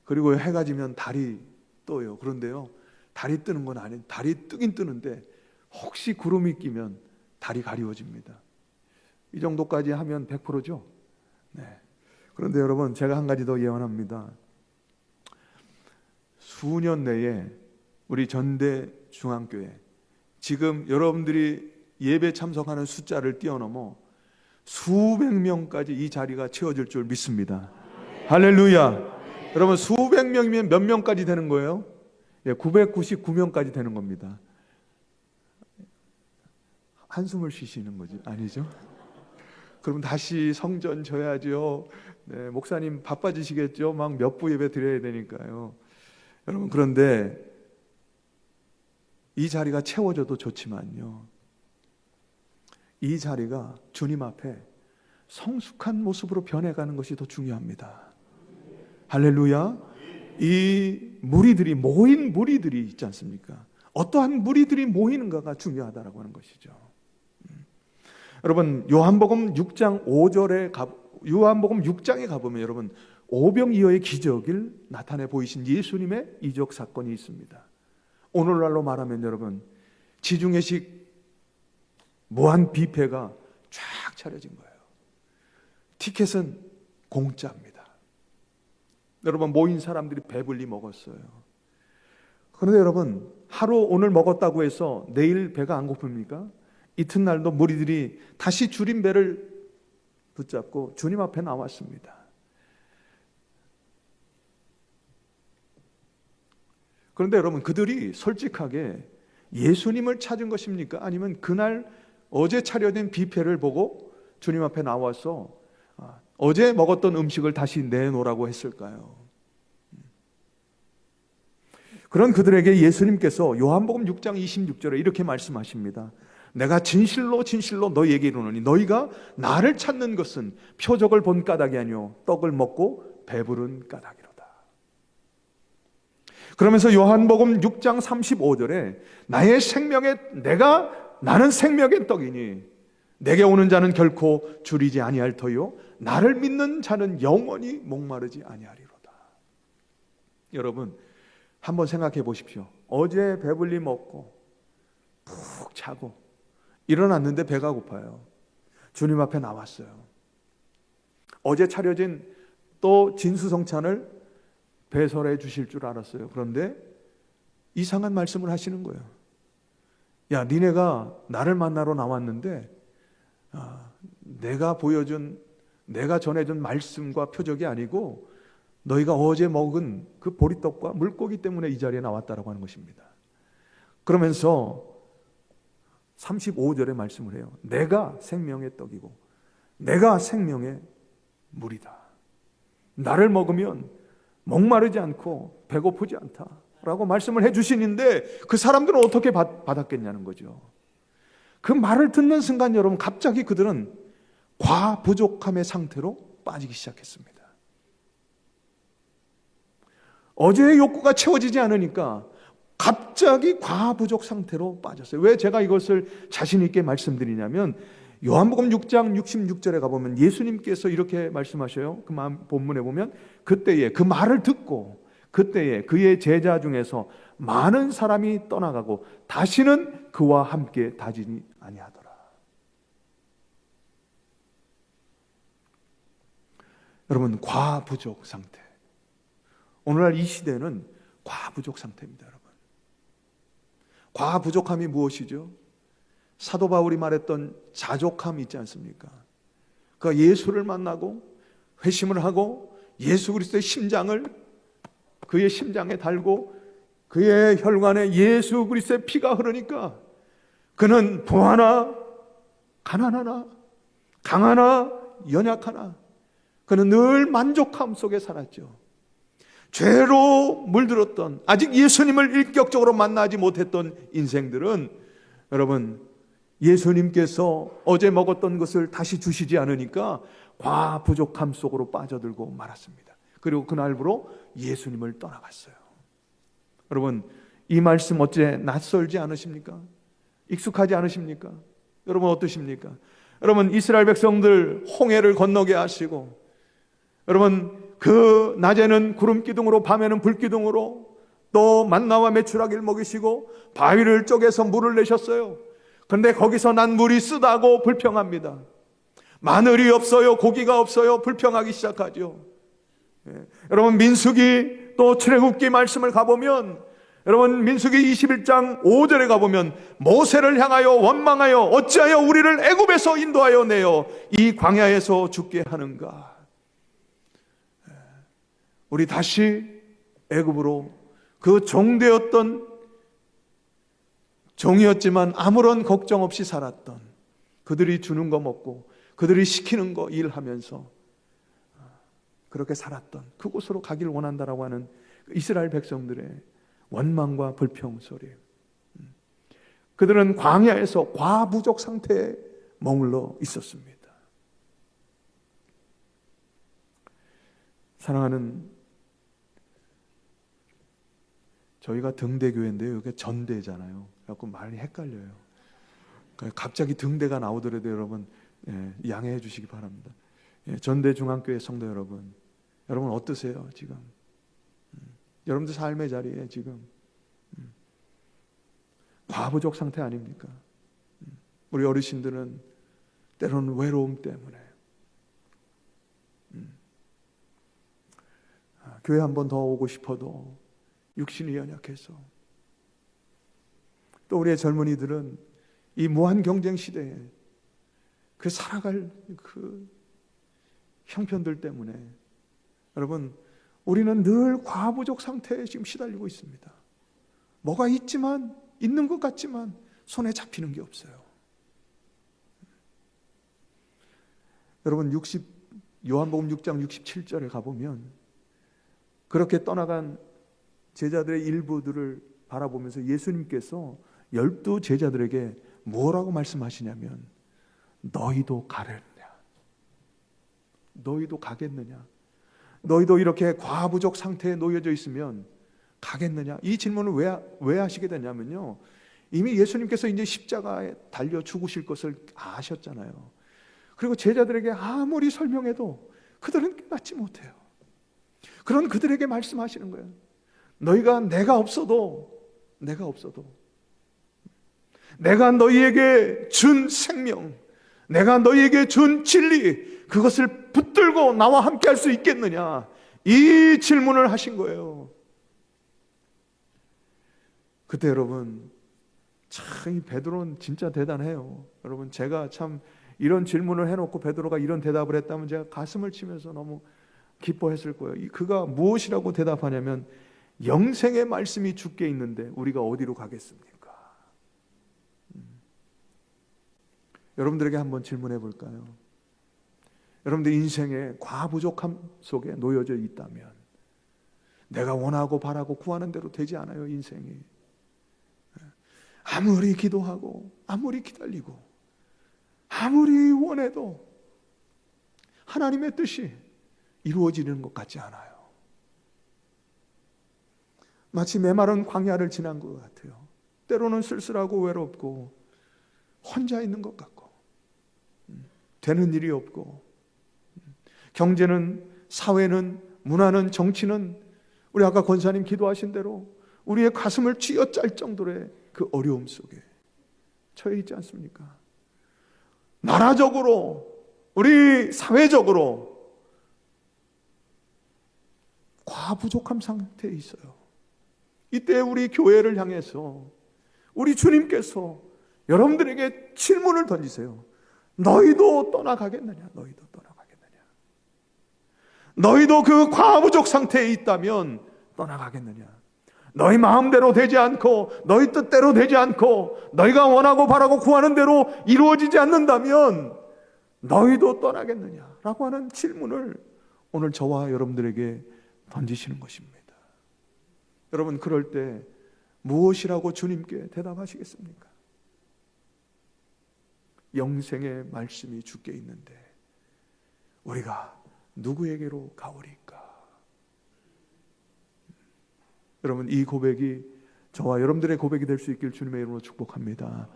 Speaker 4: 그리고 해가 지면 달이 떠요. 그런데요, 달이 뜨는 건 아니에요. 달이 뜨긴 뜨는데 혹시 구름이 끼면 달이 가리워집니다. 이 정도까지 하면 100%죠. 네. 그런데 여러분 제가 한 가지 더 예언합니다. 수년 내에 우리 전대 중앙교회, 지금 여러분들이 예배 참석하는 숫자를 뛰어넘어 수백 명까지 이 자리가 채워질 줄 믿습니다. 할렐루야. 여러분 수백 명이면 몇 명까지 되는 거예요? 999명까지 되는 겁니다. 한숨을 쉬시는 거지 아니죠? 그럼 다시 성전 져야죠. 네, 목사님 바빠지시겠죠? 막 몇 부 예배 드려야 되니까요. 여러분 그런데 이 자리가 채워져도 좋지만요, 이 자리가 주님 앞에 성숙한 모습으로 변해가는 것이 더 중요합니다. 할렐루야. 이 무리들이 모인 무리들이 있지 않습니까? 어떠한 무리들이 모이는가가 중요하다라고 하는 것이죠. 여러분 요한복음 6장 5절에 요한복음 6장에 가보면 여러분 오병이어의 기적을 나타내 보이신 예수님의 이적 사건이 있습니다. 오늘날로 말하면 여러분 지중해식 무한 뷔페가 쫙 차려진 거예요. 티켓은 공짜입니다. 여러분 모인 사람들이 배불리 먹었어요. 그런데 여러분 하루 오늘 먹었다고 해서 내일 배가 안 고픕니까? 이튿날도 무리들이 다시 줄인 배를 붙잡고 주님 앞에 나왔습니다. 그런데 여러분 그들이 솔직하게 예수님을 찾은 것입니까? 아니면 그날 어제 차려진 뷔페를 보고 주님 앞에 나와서 어제 먹었던 음식을 다시 내놓으라고 했을까요? 그런 그들에게 예수님께서 요한복음 6장 26절에 이렇게 말씀하십니다. 내가 진실로 진실로 너희에게 이르노니 너희가 나를 찾는 것은 표적을 본 까닭이 아니요 떡을 먹고 배부른 까닭이로다. 그러면서 요한복음 6장 35절에 나는 생명의 떡이니 내게 오는 자는 결코 줄이지 아니할 터요 나를 믿는 자는 영원히 목마르지 아니하리로다. 여러분 한번 생각해 보십시오. 어제 배불리 먹고 푹 자고 일어났는데 배가 고파요. 주님 앞에 나왔어요. 어제 차려진 또 진수성찬을 배설해 주실 줄 알았어요. 그런데 이상한 말씀을 하시는 거예요. 야, 니네가 나를 만나러 나왔는데 내가 전해준 말씀과 표적이 아니고 너희가 어제 먹은 그 보리떡과 물고기 때문에 이 자리에 나왔다라고 하는 것입니다. 그러면서 35절에 말씀을 해요. 내가 생명의 떡이고 내가 생명의 물이다. 나를 먹으면 목마르지 않고 배고프지 않다라고 말씀을 해주시는데 그 사람들은 어떻게 받았겠냐는 거죠. 그 말을 듣는 순간 여러분 갑자기 그들은 과부족함의 상태로 빠지기 시작했습니다. 어제의 욕구가 채워지지 않으니까 갑자기 과부족 상태로 빠졌어요. 왜 제가 이것을 자신 있게 말씀드리냐면 요한복음 6장 66절에 가보면 예수님께서 이렇게 말씀하셔요. 그 본문에 보면 그때에 그 말을 듣고 그때에 그의 제자 중에서 많은 사람이 떠나가고 다시는 그와 함께 다지니 아니하더라. 여러분 과부족 상태. 오늘날 이 시대는 과부족 상태입니다. 여러분 과부족함이 무엇이죠? 사도 바울이 말했던 자족함이 있지 않습니까? 그가 예수를 만나고 회심을 하고 예수 그리스도의 심장을 그의 심장에 달고 그의 혈관에 예수 그리스도의 피가 흐르니까 그는 부하나 가난하나 강하나 연약하나 그는 늘 만족함 속에 살았죠. 죄로 물들었던 아직 예수님을 인격적으로 만나지 못했던 인생들은 여러분 예수님께서 어제 먹었던 것을 다시 주시지 않으니까 과부족함 속으로 빠져들고 말았습니다. 그리고 그날부로 예수님을 떠나갔어요. 여러분 이 말씀 어째 낯설지 않으십니까? 익숙하지 않으십니까? 여러분 어떠십니까? 여러분 이스라엘 백성들 홍해를 건너게 하시고 여러분 그 낮에는 구름 기둥으로 밤에는 불 기둥으로 또 만나와 메추라기를 먹이시고 바위를 쪼개서 물을 내셨어요. 그런데 거기서 난 물이 쓰다고 불평합니다. 마늘이 없어요. 고기가 없어요. 불평하기 시작하죠. 여러분 민수기 또 출애굽기 말씀을 가보면 여러분 민수기 21장 5절에 가보면 모세를 향하여 원망하여 어찌하여 우리를 애굽에서 인도하여 내어 이 광야에서 죽게 하는가. 우리 다시 애굽으로 그 종되었던 종이었지만 아무런 걱정 없이 살았던 그들이 주는 거 먹고 그들이 시키는 거 일하면서 그렇게 살았던 그곳으로 가길 원한다라고 하는 이스라엘 백성들의 원망과 불평 소리. 그들은 광야에서 과부족 상태에 머물러 있었습니다. 사랑하는, 저희가 등대교회인데요, 이게 전대잖아요. 그래서 많이 헷갈려요. 갑자기 등대가 나오더라도 여러분 양해해 주시기 바랍니다. 전대중앙교회 성도 여러분, 여러분 어떠세요 지금? 여러분들 삶의 자리에 지금 과부족 상태 아닙니까? 우리 어르신들은 때로는 외로움 때문에 교회 한 번 더 오고 싶어도 육신이 연약해서, 또 우리의 젊은이들은 이 무한 경쟁 시대에 그 살아갈 그 형편들 때문에 여러분 우리는 늘 과부족 상태에 지금 시달리고 있습니다. 뭐가 있지만, 있는 것 같지만 손에 잡히는 게 없어요. 여러분 요한복음 6장 67절에 가보면 그렇게 떠나간 제자들의 일부들을 바라보면서 예수님께서 12 제자들에게 뭐라고 말씀하시냐면 너희도 가려느냐? 너희도 가겠느냐? 너희도 이렇게 과부족 상태에 놓여져 있으면 가겠느냐? 이 질문을 왜 하시게 되냐면요, 이미 예수님께서 이제 십자가에 달려 죽으실 것을 아셨잖아요. 그리고 제자들에게 아무리 설명해도 그들은 깨닫지 못해요. 그런 그들에게 말씀하시는 거예요. 너희가 내가 없어도 내가 너희에게 준 생명, 내가 너희에게 준 진리, 그것을 붙들고 나와 함께 할 수 있겠느냐? 이 질문을 하신 거예요. 그때 여러분, 참 이 베드로는 진짜 대단해요. 여러분, 제가 참 이런 질문을 해놓고 베드로가 이런 대답을 했다면 제가 가슴을 치면서 너무 기뻐했을 거예요. 그가 무엇이라고 대답하냐면 영생의 말씀이 주께 있는데 우리가 어디로 가겠습니까? 여러분들에게 한번 질문해 볼까요? 여러분들 인생의 과부족함 속에 놓여져 있다면, 내가 원하고 바라고 구하는 대로 되지 않아요. 인생이 아무리 기도하고 아무리 기다리고 아무리 원해도 하나님의 뜻이 이루어지는 것 같지 않아요. 마치 메마른 광야를 지난 것 같아요. 때로는 쓸쓸하고 외롭고 혼자 있는 것 같고 되는 일이 없고, 경제는, 사회는, 문화는, 정치는 우리 아까 권사님 기도하신 대로 우리의 가슴을 쥐어짤 정도의 그 어려움 속에 처해 있지 않습니까? 나라적으로, 우리 사회적으로 과부족함 상태에 있어요. 이때 우리 교회를 향해서 우리 주님께서 여러분들에게 질문을 던지세요. 너희도 떠나가겠느냐? 너희도 떠나가겠느냐? 너희도 그 과부족 상태에 있다면 떠나가겠느냐? 너희 마음대로 되지 않고 너희 뜻대로 되지 않고 너희가 원하고 바라고 구하는 대로 이루어지지 않는다면 너희도 떠나겠느냐? 라고 하는 질문을 오늘 저와 여러분들에게 던지시는 것입니다. 여러분, 그럴 때 무엇이라고 주님께 대답하시겠습니까? 영생의 말씀이 주께 있는데 우리가 누구에게로 가오리까? 여러분, 이 고백이 저와 여러분들의 고백이 될 수 있길 주님의 이름으로 축복합니다.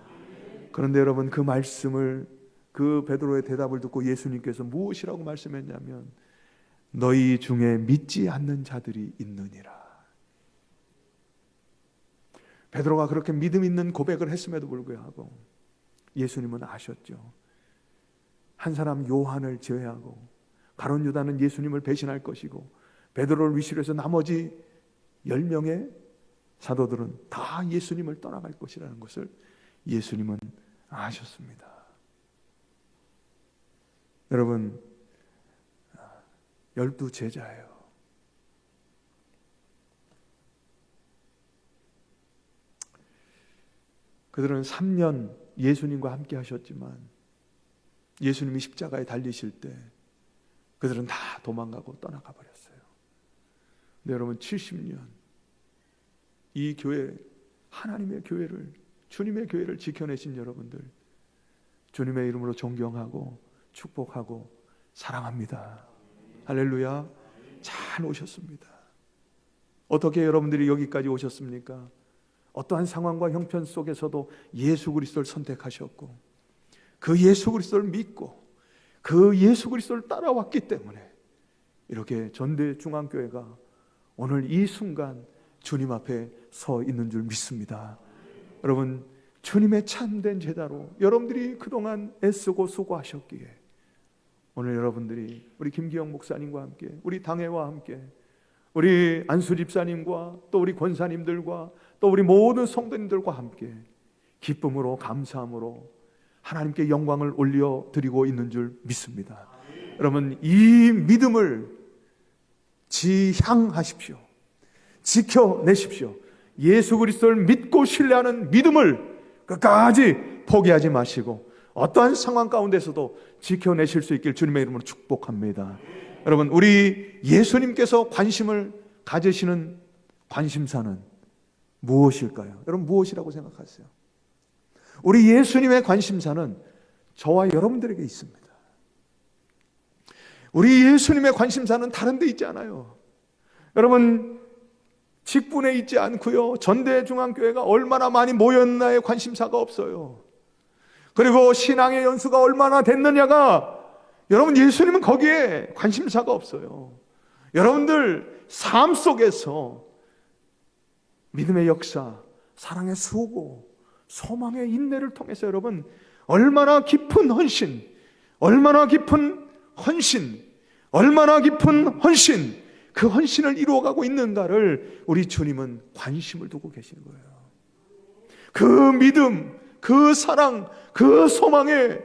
Speaker 4: 그런데 여러분, 그 말씀을, 그 베드로의 대답을 듣고 예수님께서 무엇이라고 말씀했냐면 너희 중에 믿지 않는 자들이 있느니라. 베드로가 그렇게 믿음 있는 고백을 했음에도 불구하고 예수님은 아셨죠. 한 사람 요한을 제외하고 가룟 유다는 예수님을 배신할 것이고 베드로를 위시로 해서 나머지 10명의 사도들은 다 예수님을 떠나갈 것이라는 것을 예수님은 아셨습니다. 여러분, 12 제자예요. 그들은 3년 예수님과 함께 하셨지만 예수님이 십자가에 달리실 때 그들은 다 도망가고 떠나가 버렸어요. 근데 여러분 70년 이 교회, 하나님의 교회를, 주님의 교회를 지켜내신 여러분들, 주님의 이름으로 존경하고 축복하고 사랑합니다. 할렐루야. 잘 오셨습니다. 어떻게 여러분들이 여기까지 오셨습니까? 어떠한 상황과 형편 속에서도 예수 그리스도를 선택하셨고 그 예수 그리스도를 믿고 그 예수 그리스도를 따라왔기 때문에 이렇게 전대중앙교회가 오늘 이 순간 주님 앞에 서 있는 줄 믿습니다. 여러분, 주님의 참된 제자로 여러분들이 그동안 애쓰고 수고하셨기에 오늘 여러분들이 우리 김기영 목사님과 함께, 우리 당회와 함께, 우리 안수 집사님과 또 우리 권사님들과 또 우리 모든 성도님들과 함께 기쁨으로 감사함으로 하나님께 영광을 올려드리고 있는 줄 믿습니다. 여러분, 이 믿음을 지향하십시오. 지켜내십시오. 예수 그리스도를 믿고 신뢰하는 믿음을 끝까지 포기하지 마시고 어떠한 상황 가운데서도 지켜내실 수 있길 주님의 이름으로 축복합니다. 여러분, 우리 예수님께서 관심을 가지시는 관심사는 무엇일까요? 여러분, 무엇이라고 생각하세요? 우리 예수님의 관심사는 저와 여러분들에게 있습니다. 우리 예수님의 관심사는 다른 데 있지 않아요. 여러분, 직분에 있지 않고요, 전대중앙교회가 얼마나 많이 모였나에 관심사가 없어요. 그리고 신앙의 연수가 얼마나 됐느냐가, 여러분, 예수님은 거기에 관심사가 없어요. 여러분들 삶 속에서 믿음의 역사, 사랑의 수고, 소망의 인내를 통해서 여러분 얼마나 깊은 헌신, 얼마나 깊은 헌신, 얼마나 깊은 헌신, 그 헌신을 이루어가고 있는가를 우리 주님은 관심을 두고 계시는 거예요. 그 믿음, 그 사랑, 그 소망의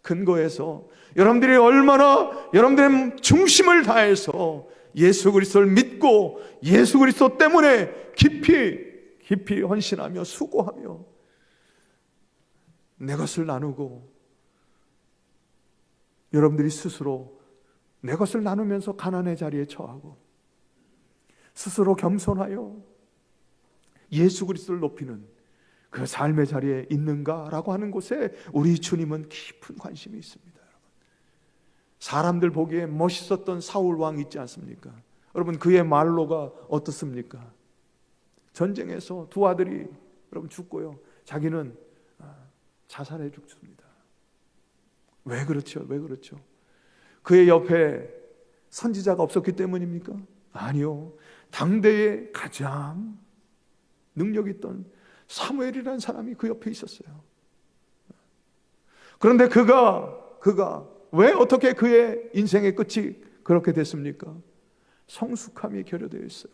Speaker 4: 근거에서 여러분들이 얼마나 여러분들의 중심을 다해서 예수 그리스도를 믿고 예수 그리스도 때문에 깊이 헌신하며 수고하며 내 것을 나누고, 여러분들이 스스로 내 것을 나누면서 가난의 자리에 처하고 스스로 겸손하여 예수 그리스도를 높이는 그 삶의 자리에 있는가라고 하는 곳에 우리 주님은 깊은 관심이 있습니다. 여러분, 사람들 보기에 멋있었던 사울 왕 있지 않습니까? 여러분, 그의 말로가 어떻습니까? 전쟁에서 두 아들이 여러분 죽고요, 자기는 자살해 죽습니다. 왜 그렇죠? 왜 그렇죠? 그의 옆에 선지자가 없었기 때문입니까? 아니요. 당대에 가장 능력 있던 사무엘이라는 사람이 그 옆에 있었어요. 그런데 그가 왜 어떻게 그의 인생의 끝이 그렇게 됐습니까? 성숙함이 결여되어 있어요.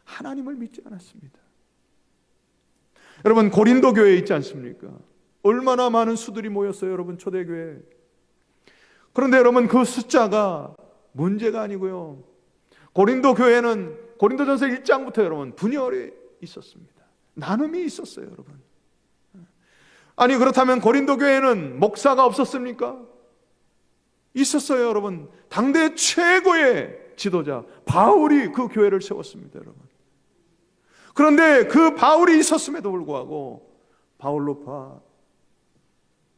Speaker 4: 하나님을 믿지 않았습니다. 여러분, 고린도 교회에 있지 않습니까? 얼마나 많은 수들이 모였어요, 여러분, 초대교회. 그런데 여러분, 그 숫자가 문제가 아니고요, 고린도 교회는 고린도전서 1장부터 여러분 분열이 있었습니다. 나눔이 있었어요, 여러분. 아니, 그렇다면 고린도 교회는 목사가 없었습니까? 있었어요, 여러분. 당대 최고의 지도자 바울이 그 교회를 세웠습니다, 여러분. 그런데 그 바울이 있었음에도 불구하고 바울로파,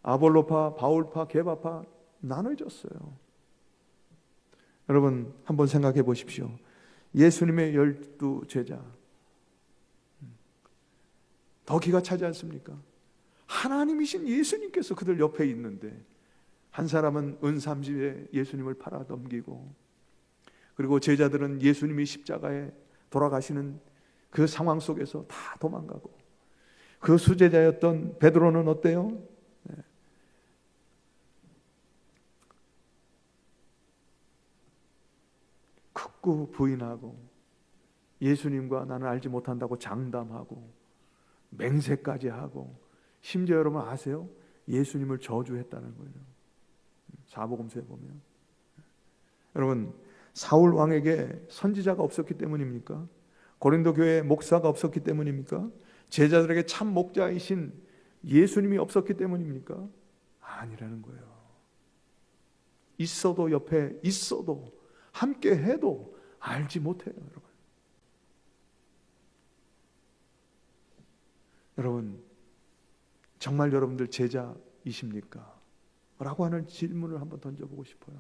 Speaker 4: 아볼로파, 바울파, 게바파 나눠졌어요. 여러분, 한번 생각해 보십시오. 예수님의 12 제자, 더 기가 차지 않습니까? 하나님이신 예수님께서 그들 옆에 있는데 한 사람은 은30에 예수님을 팔아 넘기고, 그리고 제자들은 예수님이 십자가에 돌아가시는 그 상황 속에서 다 도망가고, 그 수제자였던 베드로는 어때요? 극구 부인하고 예수님과 나는 알지 못한다고 장담하고 맹세까지 하고, 심지어 여러분 아세요? 예수님을 저주했다는 거예요. 사복음서에 보면. 여러분, 사울 왕에게 선지자가 없었기 때문입니까? 고린도 교회에 목사가 없었기 때문입니까? 제자들에게 참 목자이신 예수님이 없었기 때문입니까? 아니라는 거예요. 있어도 옆에 있어도 함께 해도 알지 못해요, 여러분. 여러분, 정말 여러분들 제자이십니까? 라고 하는 질문을 한번 던져보고 싶어요.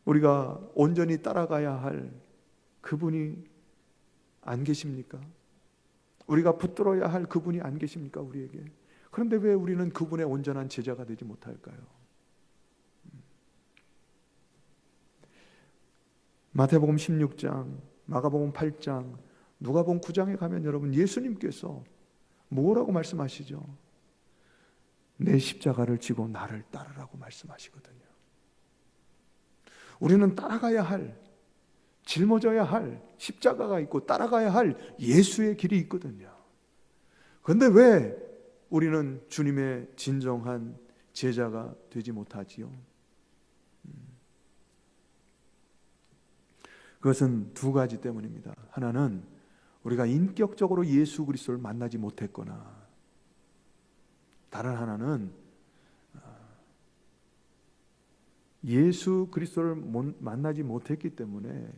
Speaker 4: 우리가 온전히 따라가야 할 그분이 안 계십니까? 우리가 붙들어야 할 그분이 안 계십니까? 우리에게. 그런데 왜 우리는 그분의 온전한 제자가 되지 못할까요? 마태복음 16장, 마가복음 8장, 누가복음 9장에 가면 여러분 예수님께서 뭐라고 말씀하시죠? 내 십자가를 지고 나를 따르라고 말씀하시거든요. 우리는 따라가야 할, 짊어져야 할 십자가가 있고 따라가야 할 예수의 길이 있거든요. 그런데 왜 우리는 주님의 진정한 제자가 되지 못하지요? 그것은 두 가지 때문입니다. 하나는 우리가 인격적으로 예수 그리스도를 만나지 못했거나, 다른 하나는 예수 그리스도를 만나지 못했기 때문에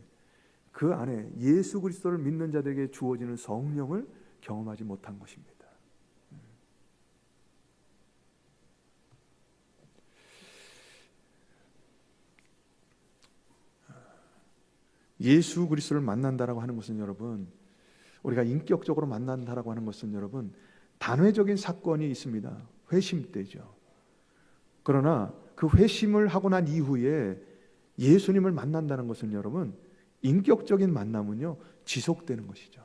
Speaker 4: 그 안에 예수 그리스도를 믿는 자들에게 주어지는 성령을 경험하지 못한 것입니다. 예수 그리스도를 만난다라고 하는 것은 여러분, 우리가 인격적으로 만난다라고 하는 것은 여러분, 단회적인 사건이 있습니다. 회심 때죠. 그러나 그 회심을 하고 난 이후에 예수님을 만난다는 것은 여러분, 인격적인 만남은요 지속되는 것이죠.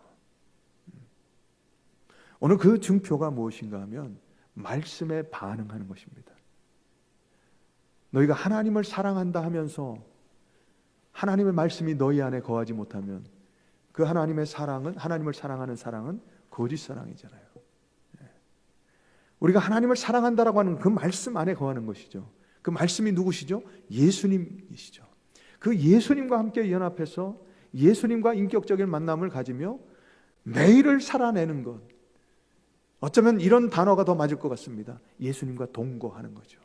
Speaker 4: 오늘 그 증표가 무엇인가 하면 말씀에 반응하는 것입니다. 너희가 하나님을 사랑한다 하면서 하나님의 말씀이 너희 안에 거하지 못하면 그 하나님의 사랑은, 하나님을 사랑하는 사랑은 거짓 사랑이잖아요. 우리가 하나님을 사랑한다라고 하는 그 말씀 안에 거하는 것이죠. 그 말씀이 누구시죠? 예수님이시죠. 그 예수님과 함께 연합해서 예수님과 인격적인 만남을 가지며 매일을 살아내는 것, 어쩌면 이런 단어가 더 맞을 것 같습니다. 예수님과 동거하는 거죠.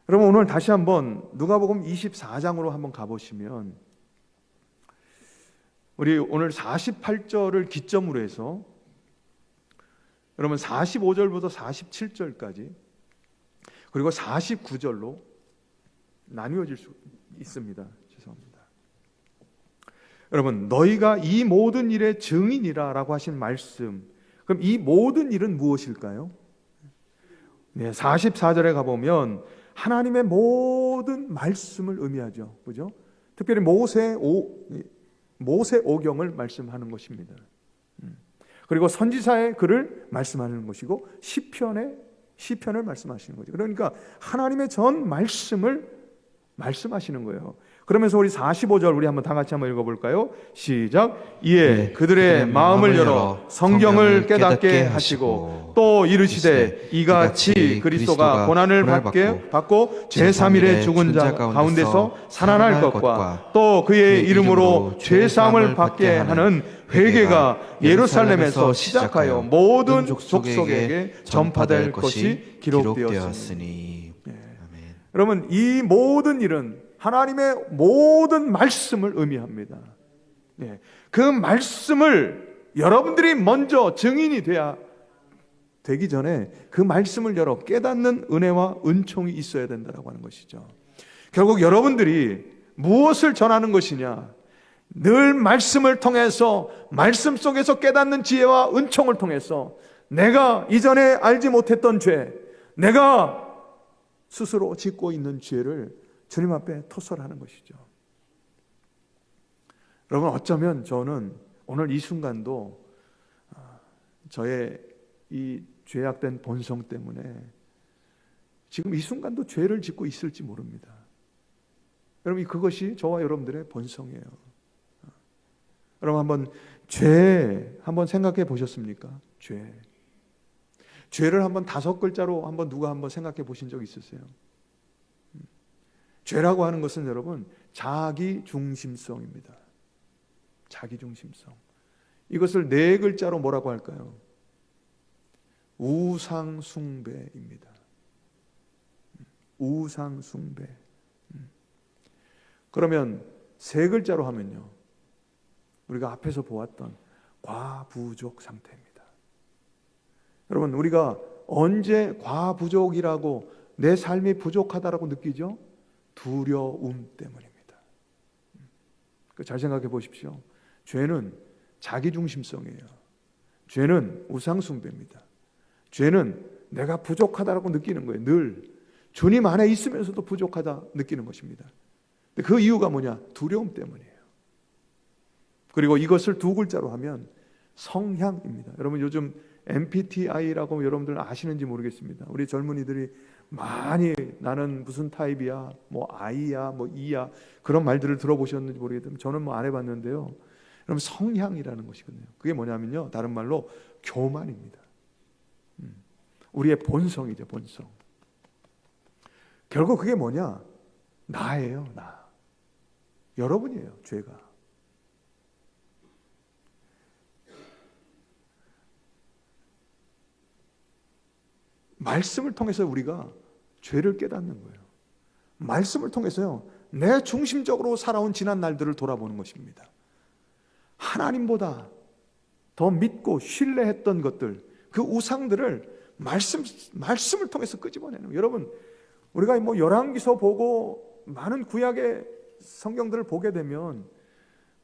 Speaker 4: 여러분, 오늘 다시 한번 누가복음 24장으로 한번 가보시면, 우리 오늘 48절을 기점으로 해서 여러분 45절부터 47절까지 그리고 49절로 나뉘어질 수 있습니다. 죄송합니다. 여러분, 너희가 이 모든 일의 증인이라 라고 하신 말씀, 그럼 이 모든 일은 무엇일까요? 네, 44절에 가보면 하나님의 모든 말씀을 의미하죠. 그죠? 특별히 모세오경을 말씀하는 것입니다. 그리고 선지자의 글을 말씀하는 것이고 시편을 말씀하시는 거죠. 그러니까 하나님의 전 말씀을 말씀하시는 거예요. 그러면서 우리 45절 우리 한번 다 같이 한번 읽어볼까요? 시작. 이에 그들의 마음을 열어 성경을 깨닫게 하시고 또 이르시되 이같이 그리스도가 고난을 받고 제3일에 죽은 자 가운데서 살아날 것과 또 그의 이름으로 죄사함을 받게 하는 회개가 예루살렘에서 시작하여 모든 족속에게 전파될 것이 기록되었으니. 여러분, 이 모든 일은 하나님의 모든 말씀을 의미합니다. 그 말씀을 여러분들이 먼저 증인이 되기 전에 그 말씀을 열어 깨닫는 은혜와 은총이 있어야 된다고 하는 것이죠. 결국 여러분들이 무엇을 전하는 것이냐? 늘 말씀을 통해서, 말씀 속에서 깨닫는 지혜와 은총을 통해서 내가 이전에 알지 못했던 죄, 내가 스스로 짓고 있는 죄를 주님 앞에 토설하는 것이죠. 여러분, 어쩌면 저는 오늘 이 순간도 저의 이 죄악된 본성 때문에 지금 이 순간도 죄를 짓고 있을지 모릅니다. 여러분, 그것이 저와 여러분들의 본성이에요. 여러분, 한번 생각해 보셨습니까? 죄를 한번 5글자로 누가 한번 생각해 보신 적 있으세요? 죄라고 하는 것은 여러분 자기 중심성입니다. 자기중심성. 이것을 네 글자로 뭐라고 할까요? 우상숭배입니다. 우상숭배. 그러면 세 글자로 하면요, 우리가 앞에서 보았던 과부족 상태입니다. 여러분, 우리가 언제 과부족이라고, 내 삶이 부족하다라고 느끼죠? 두려움 때문입니다. 잘 생각해 보십시오. 죄는 자기중심성이에요. 죄는 우상숭배입니다. 죄는 내가 부족하다라고 느끼는 거예요. 늘 주님 안에 있으면서도 부족하다 느끼는 것입니다. 근데 그 이유가 뭐냐? 두려움 때문이에요. 그리고 이것을 두 글자로 하면 성향입니다. 여러분, 요즘 MBTI라고 여러분들 아시는지 모르겠습니다. 우리 젊은이들이 많이 나는 무슨 타입이야, 뭐 I야, 뭐 E야, 그런 말들을 들어보셨는지 모르겠지만 저는 뭐 안 해봤는데요. 여러분, 성향이라는 것이거든요. 그게 뭐냐면요, 다른 말로 교만입니다. 우리의 본성이죠, 본성. 결국 그게 뭐냐? 나예요, 나. 여러분이에요, 죄가. 말씀을 통해서 우리가 죄를 깨닫는 거예요. 말씀을 통해서요, 내 중심적으로 살아온 지난 날들을 돌아보는 것입니다. 하나님보다 더 믿고 신뢰했던 것들, 그 우상들을 말씀을 통해서 끄집어내는 거예요. 여러분, 우리가 뭐 열왕기서 보고 많은 구약의 성경들을 보게 되면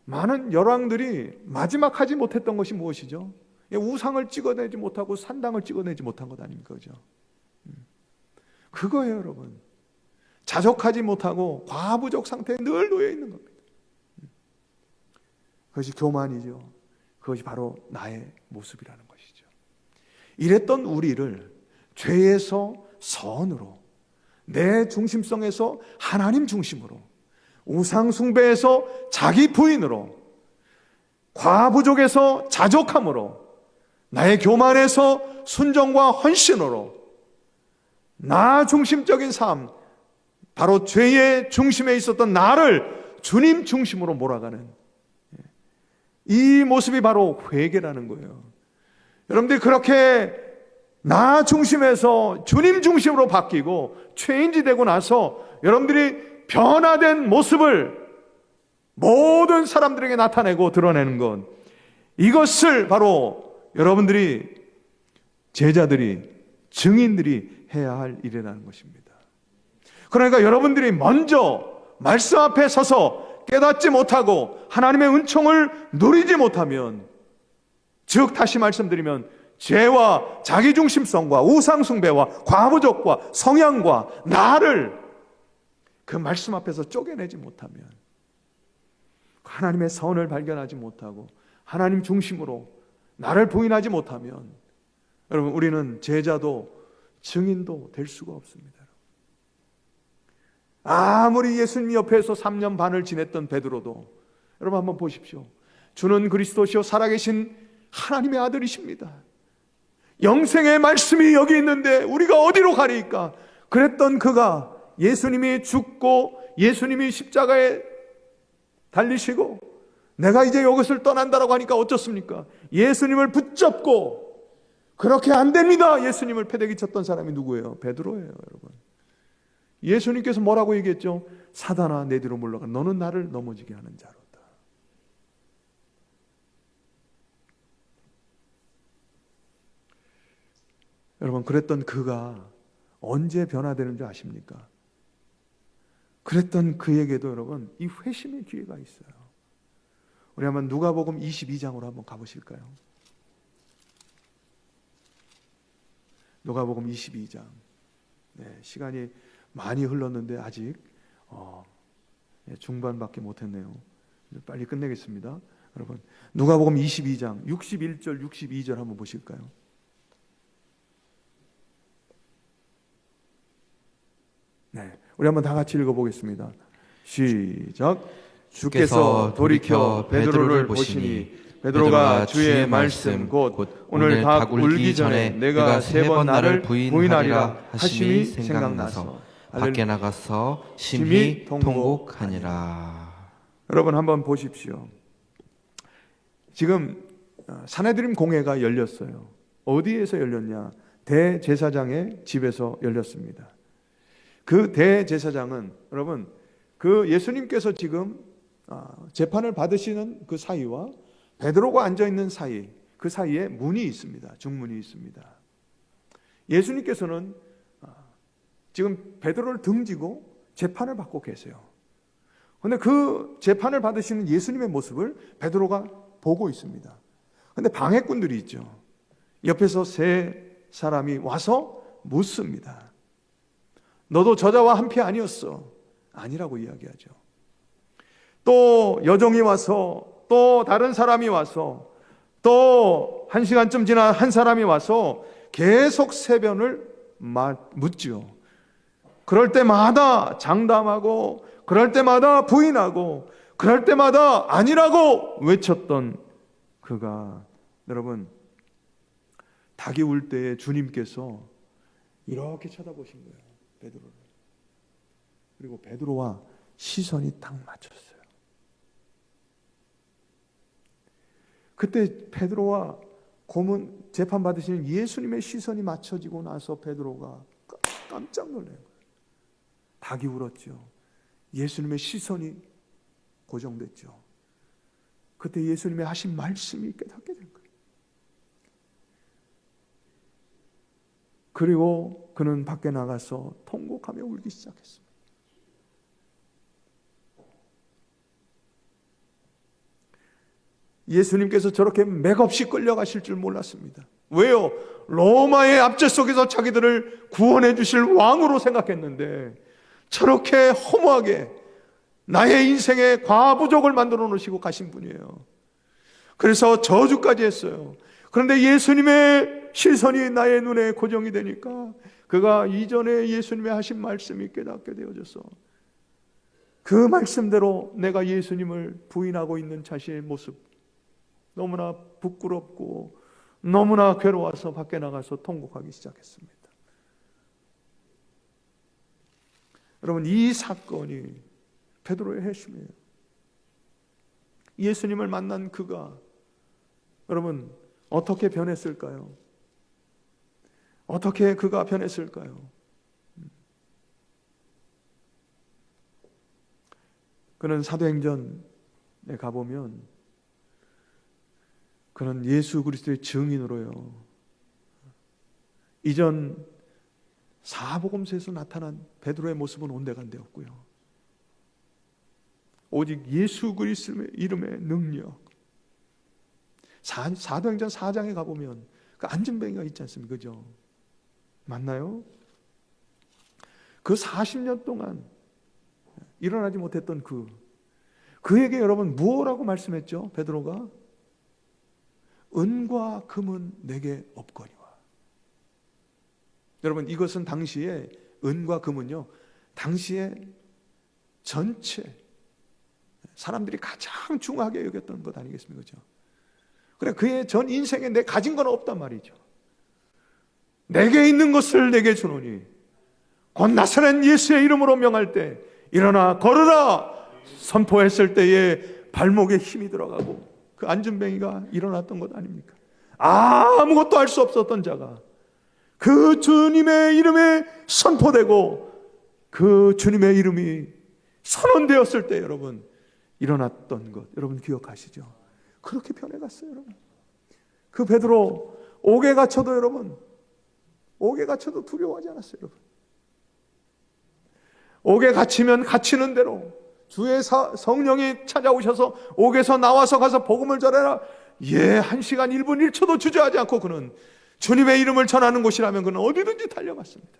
Speaker 4: 많은 열왕들이 마지막 하지 못했던 것이 무엇이죠? 우상을 찍어내지 못하고 산당을 찍어내지 못한 것 아닙니까? 그죠? 그거예요, 여러분. 자족하지 못하고 과부족 상태에 늘 놓여 있는 겁니다. 그것이 교만이죠. 그것이 바로 나의 모습이라는 것이죠. 이랬던 우리를 죄에서 선으로, 내 중심성에서 하나님 중심으로, 우상 숭배에서 자기 부인으로, 과부족에서 자족함으로, 나의 교만에서 순종과 헌신으로, 나 중심적인 삶, 바로 죄의 중심에 있었던 나를 주님 중심으로 몰아가는 이 모습이 바로 회개라는 거예요. 여러분들이 그렇게 나 중심에서 주님 중심으로 바뀌고 체인지 되고 나서 여러분들이 변화된 모습을 모든 사람들에게 나타내고 드러내는 것, 이것을 바로 여러분들이, 제자들이, 증인들이 해야 할 일이라는 것입니다. 그러니까 여러분들이 먼저 말씀 앞에 서서 깨닫지 못하고 하나님의 은총을 누리지 못하면, 즉 다시 말씀드리면 죄와 자기중심성과 우상숭배와 과부족과 성향과 나를 그 말씀 앞에서 쪼개내지 못하면, 하나님의 선을 발견하지 못하고 하나님 중심으로 나를 부인하지 못하면, 여러분, 우리는 제자도 증인도 될 수가 없습니다. 아무리 예수님 옆에서 3년 반을 지냈던 베드로도, 여러분 한번 보십시오. 주는 그리스도시요 살아계신 하나님의 아들이십니다. 영생의 말씀이 여기 있는데 우리가 어디로 가리까? 그랬던 그가 예수님이 죽고 예수님이 십자가에 달리시고 내가 이제 이것을 떠난다라고 하니까 어쩌습니까? 예수님을 붙잡고, 그렇게 안 됩니다, 예수님을 패대기 쳤던 사람이 누구예요? 베드로예요, 여러분. 예수님께서 뭐라고 얘기했죠? 사단아, 내 뒤로 물러가. 너는 나를 넘어지게 하는 자로다. 여러분, 그랬던 그가 언제 변화되는 줄 아십니까? 그랬던 그에게도 여러분, 이 회심의 기회가 있어요. 우리 한번 누가복음 22장으로 한번 가보실까요? 누가복음 22장. 네, 시간이 많이 흘렀는데 아직 중반밖에 못했네요. 빨리 끝내겠습니다. 여러분, 누가복음 22장 61절 62절 한번 보실까요? 네, 우리 한번 다 같이 읽어보겠습니다. 시작. 주께서 돌이켜 베드로를 보시니 베드로가 주의 말씀 곧 오늘 닭 울기 전에 내가 3번 나를 부인하리라 하심이 생각나서
Speaker 5: 밖에 나가서 심히 통곡하니라.
Speaker 4: 여러분 한번 보십시오. 지금 산헤드림 공회가 열렸어요. 어디에서 열렸냐? 대제사장의 집에서 열렸습니다. 그 대제사장은 여러분 그 예수님께서 지금 재판을 받으시는 그 사이와 베드로가 앉아있는 사이, 그 사이에 문이 있습니다. 중문이 있습니다. 예수님께서는 지금 베드로를 등지고 재판을 받고 계세요. 그런데 그 재판을 받으시는 예수님의 모습을 베드로가 보고 있습니다. 그런데 방해꾼들이 있죠. 옆에서 세 사람이 와서 묻습니다. 너도 저자와 한패 아니었어? 아니라고 이야기하죠. 또 여종이 와서, 또 다른 사람이 와서, 또 1시간쯤 지난 한 사람이 와서 계속 세변을 묻죠. 그럴 때마다 장담하고, 그럴 때마다 부인하고, 그럴 때마다 아니라고 외쳤던 그가, 여러분, 닭이 울 때에 주님께서 이렇게 쳐다보신 거예요, 베드로를. 그리고 베드로와 시선이 딱 맞췄어요. 그때 베드로와 고문 재판 받으시는 예수님의 시선이 맞춰지고 나서 베드로가 깜짝 놀란 거예요. 닭이 울었죠. 예수님의 시선이 고정됐죠. 그때 예수님의 하신 말씀이 깨닫게 된 거예요. 그리고 그는 밖에 나가서 통곡하며 울기 시작했습니다. 예수님께서 저렇게 맥없이 끌려가실 줄 몰랐습니다. 왜요? 로마의 압제 속에서 자기들을 구원해 주실 왕으로 생각했는데 저렇게 허무하게 나의 인생의 과부족을 만들어 놓으시고 가신 분이에요. 그래서 저주까지 했어요. 그런데 예수님의 시선이 나의 눈에 고정이 되니까 그가 이전에 예수님의 하신 말씀이 깨닫게 되어져서 그 말씀대로 내가 예수님을 부인하고 있는 자신의 모습 너무나 부끄럽고 너무나 괴로워서 밖에 나가서 통곡하기 시작했습니다. 여러분, 이 사건이 베드로의 회심이에요. 예수님을 만난 그가 여러분 어떻게 변했을까요? 어떻게 그가 변했을까요? 그는 사도행전에 가보면 그는 예수 그리스도의 증인으로요. 이전 사복음서에서 나타난 베드로의 모습은 온데간데 없고요. 오직 예수 그리스도의 이름의 능력. 사도행전 4장에 가보면 그 안진뱅이가 있지 않습니까? 그죠? 맞나요? 그 40년 동안 일어나지 못했던 그에게 여러분 무엇라고 말씀했죠? 베드로가 은과 금은 내게 없거니와. 여러분, 이것은 당시에 은과 금은요, 당시에 전체 사람들이 가장 중하게 여겼던 것 아니겠습니까? 그죠? 그래, 그의 전 인생에 내 가진 건 없단 말이죠. 내게 있는 것을 내게 주노니 곧 나사렛 예수의 이름으로 명할 때 일어나 걸으라 선포했을 때에 발목에 힘이 들어가고 그 안진뱅이가 일어났던 것 아닙니까? 아무것도 할 수 없었던 자가 그 주님의 이름에 선포되고 그 주님의 이름이 선언되었을 때 여러분 일어났던 것 여러분 기억하시죠? 그렇게 변해갔어요. 여러분, 그 베드로 옥에 갇혀도 여러분 옥에 갇혀도 두려워하지 않았어요. 여러분, 옥에 갇히면 갇히는 대로 주의 성령이 찾아오셔서 옥에서 나와서 가서 복음을 전해라. 1시간 1분 1초도 주저하지 않고 그는 주님의 이름을 전하는 곳이라면 그는 어디든지 달려갔습니다.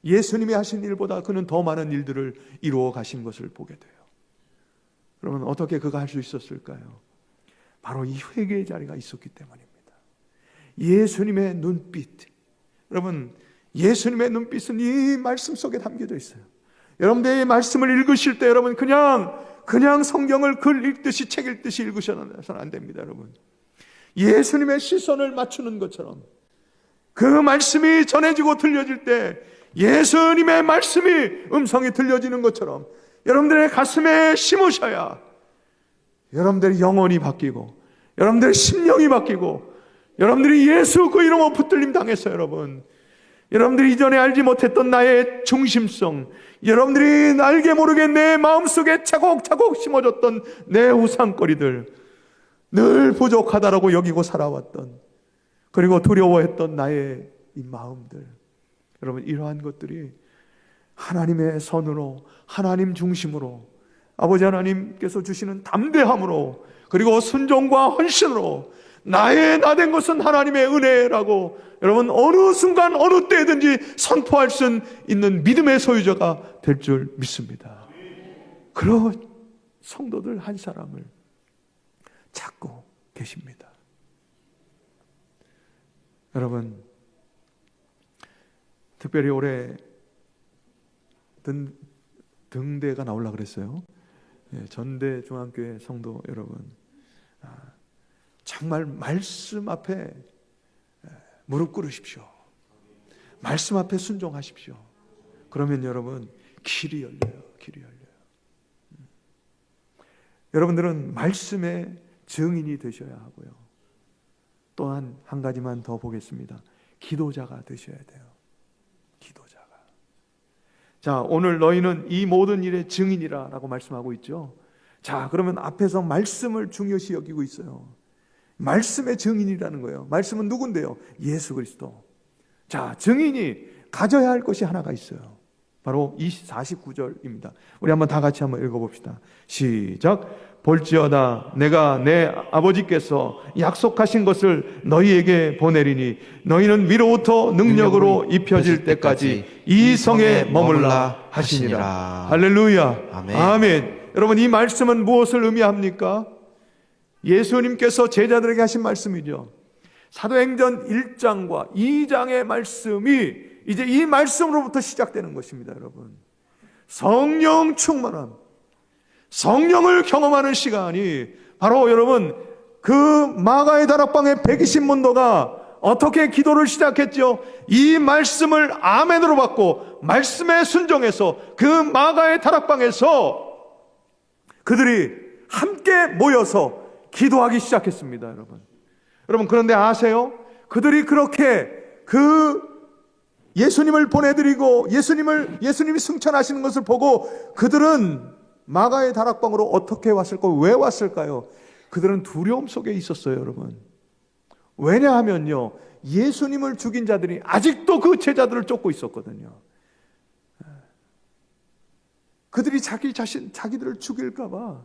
Speaker 4: 예수님이 하신 일보다 그는 더 많은 일들을 이루어 가신 것을 보게 돼요. 그러면 어떻게 그가 할 수 있었을까요? 바로 이 회개의 자리가 있었기 때문입니다. 예수님의 눈빛. 여러분, 예수님의 눈빛은 이 말씀 속에 담겨져 있어요. 여러분들 이 말씀을 읽으실 때 여러분 그냥 성경을 글 읽듯이 책 읽듯이 읽으셔서는 안 됩니다. 여러분, 예수님의 시선을 맞추는 것처럼 그 말씀이 전해지고 들려질 때 예수님의 말씀이 음성이 들려지는 것처럼 여러분들의 가슴에 심으셔야 여러분들의 영혼이 바뀌고 여러분들의 심령이 바뀌고 여러분들이 예수 그 이름으로 붙들림 당했어요. 여러분들이 이전에 알지 못했던 나의 중심성, 여러분들이 알게 모르게 내 마음속에 차곡차곡 심어졌던 내 우상거리들, 늘 부족하다라고 여기고 살아왔던, 그리고 두려워했던 나의 이 마음들, 여러분 이러한 것들이 하나님의 선으로, 하나님 중심으로, 아버지 하나님께서 주시는 담대함으로, 그리고 순종과 헌신으로 나의 나 된 것은 하나님의 은혜라고 여러분 어느 순간 어느 때든지 선포할 수 있는 믿음의 소유자가 될 줄 믿습니다. 그런 성도들 한 사람을 찾고 계십니다. 여러분, 특별히 올해 등대가 나오려고 그랬어요. 전대 중앙교회 성도 여러분, 정말 말씀 앞에 무릎 꿇으십시오. 말씀 앞에 순종하십시오. 그러면 여러분 길이 열려요. 여러분들은 말씀의 증인이 되셔야 하고요. 또한 한 가지만 더 보겠습니다. 기도자가 되셔야 돼요. 기도자가. 자, 오늘 너희는 이 모든 일의 증인이라 라고 말씀하고 있죠. 자, 그러면 앞에서 말씀을 중요시 여기고 있어요. 말씀의 증인이라는 거예요. 말씀은 누군데요? 예수 그리스도. 자, 증인이 가져야 할 것이 하나가 있어요. 바로 49절입니다. 우리 한번 다 같이 한번 읽어봅시다. 시작. 볼지어다 내가 내 아버지께서 약속하신 것을 너희에게 보내리니 너희는 위로부터 능력으로 입혀질 때까지 이 성에 머물라 하시니라. 할렐루야. 아멘. 여러분, 이 말씀은 무엇을 의미합니까? 예수님께서 제자들에게 하신 말씀이죠. 사도행전 1장과 2장의 말씀이 이제 이 말씀으로부터 시작되는 것입니다. 여러분, 성령 충만함, 성령을 경험하는 시간이 바로 여러분 그 마가의 다락방의 120문도가 어떻게 기도를 시작했죠? 이 말씀을 아멘으로 받고 말씀에 순종해서 그 마가의 다락방에서 그들이 함께 모여서 기도하기 시작했습니다. 여러분 그런데 아세요? 그들이 그렇게 그 예수님을 보내드리고 예수님이 승천하시는 것을 보고 그들은 마가의 다락방으로 어떻게 왔을까요? 왜 왔을까요? 그들은 두려움 속에 있었어요. 여러분, 왜냐하면요, 예수님을 죽인 자들이 아직도 그 제자들을 쫓고 있었거든요. 그들이 자기들을 죽일까봐,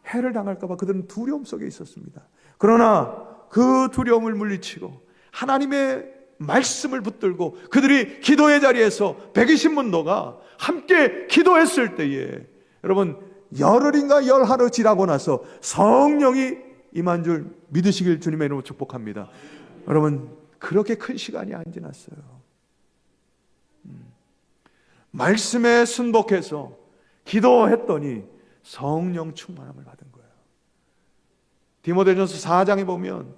Speaker 4: 해를 당할까봐 그들은 두려움 속에 있었습니다. 그러나 그 두려움을 물리치고 하나님의 말씀을 붙들고 그들이 기도의 자리에서 120문도가 함께 기도했을 때에 여러분, 열흘인가 열하루 지나고 나서 성령이 임한 줄 믿으시길 주님의 이름으로 축복합니다. 여러분, 그렇게 큰 시간이 안 지났어요. 말씀에 순복해서 기도했더니 성령 충만함을 받은 거예요. 디모데전서 4장에 보면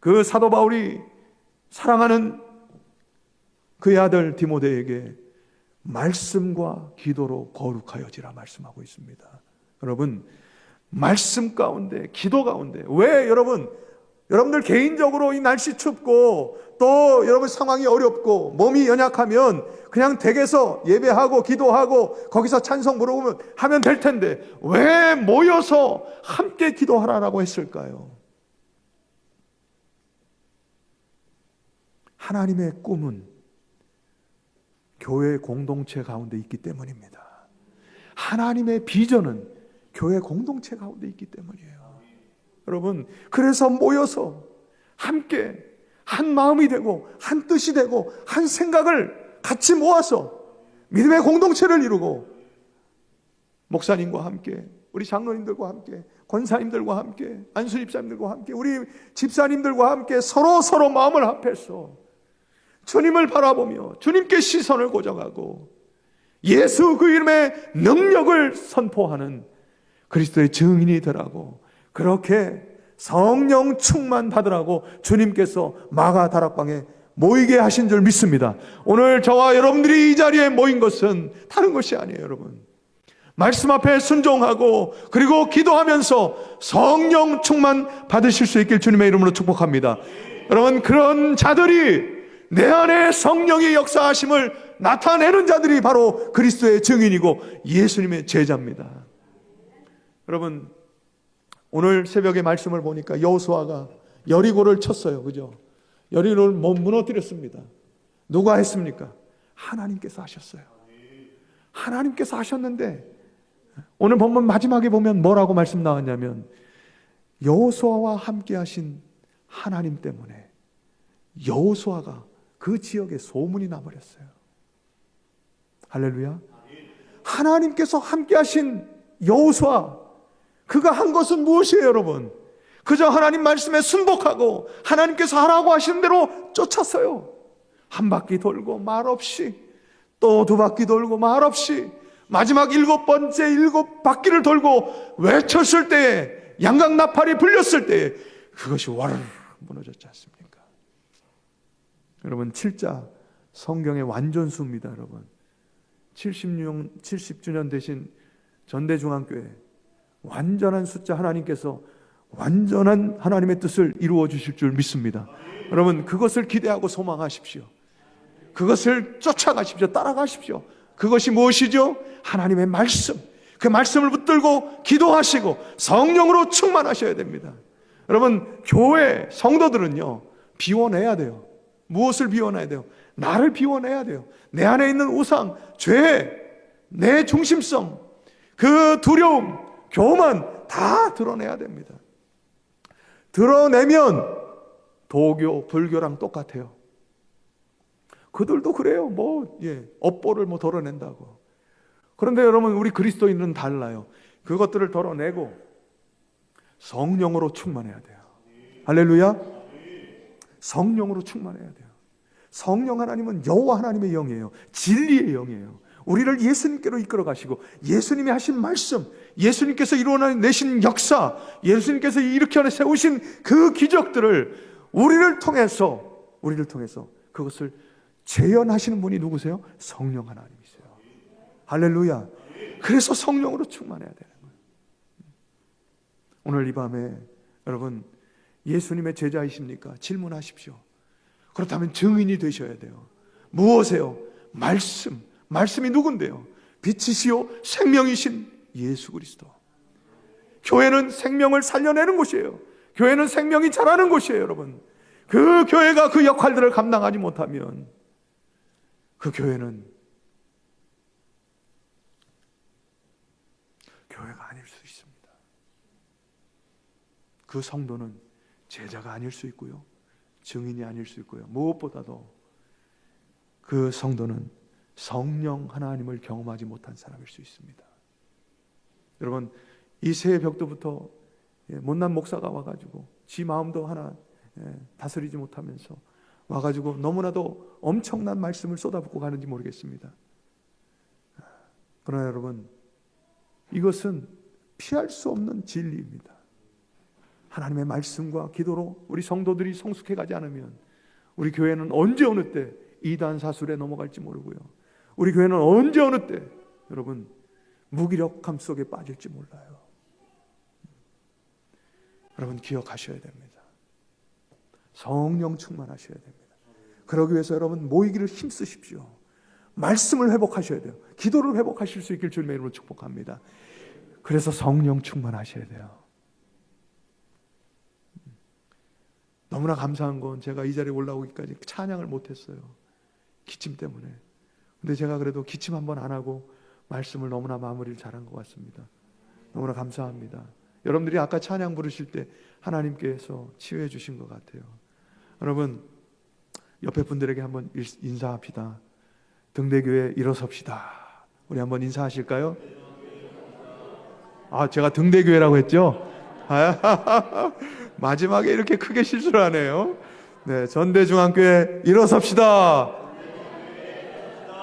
Speaker 4: 그 사도 바울이 사랑하는 그의 아들 디모데에게 말씀과 기도로 거룩하여지라 말씀하고 있습니다. 여러분, 말씀 가운데, 기도 가운데, 왜 여러분들 개인적으로 이 날씨 춥고 또 여러분 상황이 어렵고 몸이 연약하면 그냥 댁에서 예배하고 기도하고 거기서 찬송 부르면 하면 될 텐데 왜 모여서 함께 기도하라라고 했을까요? 하나님의 꿈은 교회 공동체 가운데 있기 때문입니다. 하나님의 비전은 교회 공동체 가운데 있기 때문이에요. 여러분, 그래서 모여서 함께 한 마음이 되고 한 뜻이 되고 한 생각을 같이 모아서 믿음의 공동체를 이루고 목사님과 함께, 우리 장로님들과 함께, 권사님들과 함께, 안수집사님들과 함께, 우리 집사님들과 함께 서로 마음을 합해서 주님을 바라보며 주님께 시선을 고정하고 예수 그 이름의 능력을 선포하는 그리스도의 증인이 되라고, 그렇게 성령 충만 받으라고 주님께서 마가 다락방에 모이게 하신 줄 믿습니다. 오늘 저와 여러분들이 이 자리에 모인 것은 다른 것이 아니에요. 여러분, 말씀 앞에 순종하고 그리고 기도하면서 성령 충만 받으실 수 있길 주님의 이름으로 축복합니다. 여러분, 그런 자들이 내 안에 성령의 역사하심을 나타내는 자들이 바로 그리스도의 증인이고 예수님의 제자입니다. 여러분, 오늘 새벽에 말씀을 보니까 여호수아가 여리고를 쳤어요. 그죠? 여리고를 무너뜨렸습니다. 누가 했습니까? 하나님께서 하셨어요. 하나님께서 하셨는데 오늘 본문 마지막에 보면 뭐라고 말씀 나왔냐면 여호수아와 함께 하신 하나님 때문에 여호수아가 그 지역에 소문이 나버렸어요. 할렐루야. 하나님께서 함께 하신 여호수아, 그가 한 것은 무엇이에요, 여러분? 그저 하나님 말씀에 순복하고 하나님께서 하라고 하시는 대로 쫓았어요. 한 바퀴 돌고 말없이, 또 두 바퀴 돌고 말없이, 마지막 7번째 7바퀴를 돌고 외쳤을 때에, 양각 나팔이 불렸을 때에 그것이 와르르 무너졌지 않습니까? 여러분, 7자 성경의 완전수입니다. 여러분, 70주년 되신 전대중앙교회 완전한 숫자, 하나님께서 완전한 하나님의 뜻을 이루어 주실 줄 믿습니다. 여러분, 그것을 기대하고 소망하십시오. 그것을 쫓아가십시오. 따라가십시오. 그것이 무엇이죠? 하나님의 말씀. 그 말씀을 붙들고 기도하시고 성령으로 충만하셔야 됩니다. 여러분, 교회 성도들은요, 비워내야 돼요. 무엇을 비워내야 돼요? 나를 비워내야 돼요. 내 안에 있는 우상, 죄, 내 중심성, 그 두려움, 교만 다 드러내야 됩니다. 드러내면 도교, 불교랑 똑같아요. 그들도 그래요. 업보를 덜어낸다고. 그런데 여러분, 우리 그리스도인은 달라요. 그것들을 덜어내고 성령으로 충만해야 돼요. 할렐루야. 성령으로 충만해야 돼요. 성령 하나님은 여호와 하나님의 영이에요. 진리의 영이에요. 우리를 예수님께로 이끌어 가시고 예수님이 하신 말씀, 예수님께서 이루어내신 역사, 예수님께서 일으켜 세우신 그 기적들을 우리를 통해서 그것을 재현하시는 분이 누구세요? 성령 하나님이세요. 할렐루야. 그래서 성령으로 충만해야 되는 거예요. 오늘 이 밤에 여러분, 예수님의 제자이십니까? 질문하십시오. 그렇다면 증인이 되셔야 돼요. 무엇이에요? 말씀. 말씀이 누군데요? 빛이시요 생명이신 예수 그리스도. 교회는 생명을 살려내는 곳이에요. 교회는 생명이 자라는 곳이에요, 여러분. 그 교회가 그 역할들을 감당하지 못하면 그 교회는 교회가 아닐 수 있습니다. 그 성도는 제자가 아닐 수 있고요, 증인이 아닐 수 있고요, 무엇보다도 그 성도는 성령 하나님을 경험하지 못한 사람일 수 있습니다. 여러분, 이 새해 벽도부터 못난 목사가 와가지고 지 마음도 하나 다스리지 못하면서 와가지고 너무나도 엄청난 말씀을 쏟아붓고 가는지 모르겠습니다. 그러나 여러분, 이것은 피할 수 없는 진리입니다. 하나님의 말씀과 기도로 우리 성도들이 성숙해 가지 않으면 우리 교회는 언제 어느 때 이단 사술에 넘어갈지 모르고요, 우리 교회는 언제 어느 때 여러분 무기력함 속에 빠질지 몰라요. 여러분, 기억하셔야 됩니다. 성령 충만하셔야 됩니다. 그러기 위해서 여러분, 모이기를 힘쓰십시오. 말씀을 회복하셔야 돼요. 기도를 회복하실 수 있길 주님의 이름으로 축복합니다. 그래서 성령 충만하셔야 돼요. 너무나 감사한 건 제가 이 자리에 올라오기까지 찬양을 못했어요. 기침 때문에. 근데 제가 그래도 기침 한번 안 하고 말씀을 너무나 마무리를 잘한 것 같습니다. 너무나 감사합니다. 여러분들이 아까 찬양 부르실 때 하나님께서 치유해 주신 것 같아요. 여러분, 옆에 분들에게 한번 인사합시다. 등대교회 일어섭시다. 우리 한번 인사하실까요? 제가 등대교회라고 했죠? 마지막에 이렇게 크게 실수를 하네요. 네, 전대중앙교회 일어섭시다.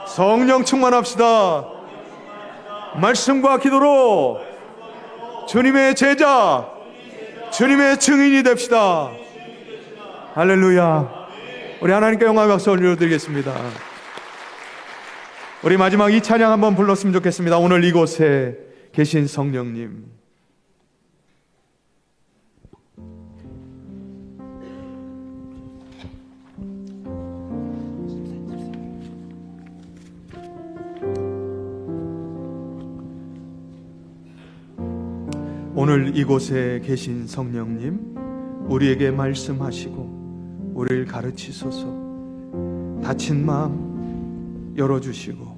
Speaker 4: 성령 충만합시다. 말씀과 기도로 주님의 제자, 주님의 증인이 됩시다. 할렐루야. 우리 하나님께 영광의 박수 올려드리겠습니다. 우리 마지막 이 찬양 한번 불렀으면 좋겠습니다. 오늘 이곳에 계신 성령님, 오늘 이곳에 계신 성령님, 우리에게 말씀하시고 우리를 가르치소서. 닫힌 마음 열어주시고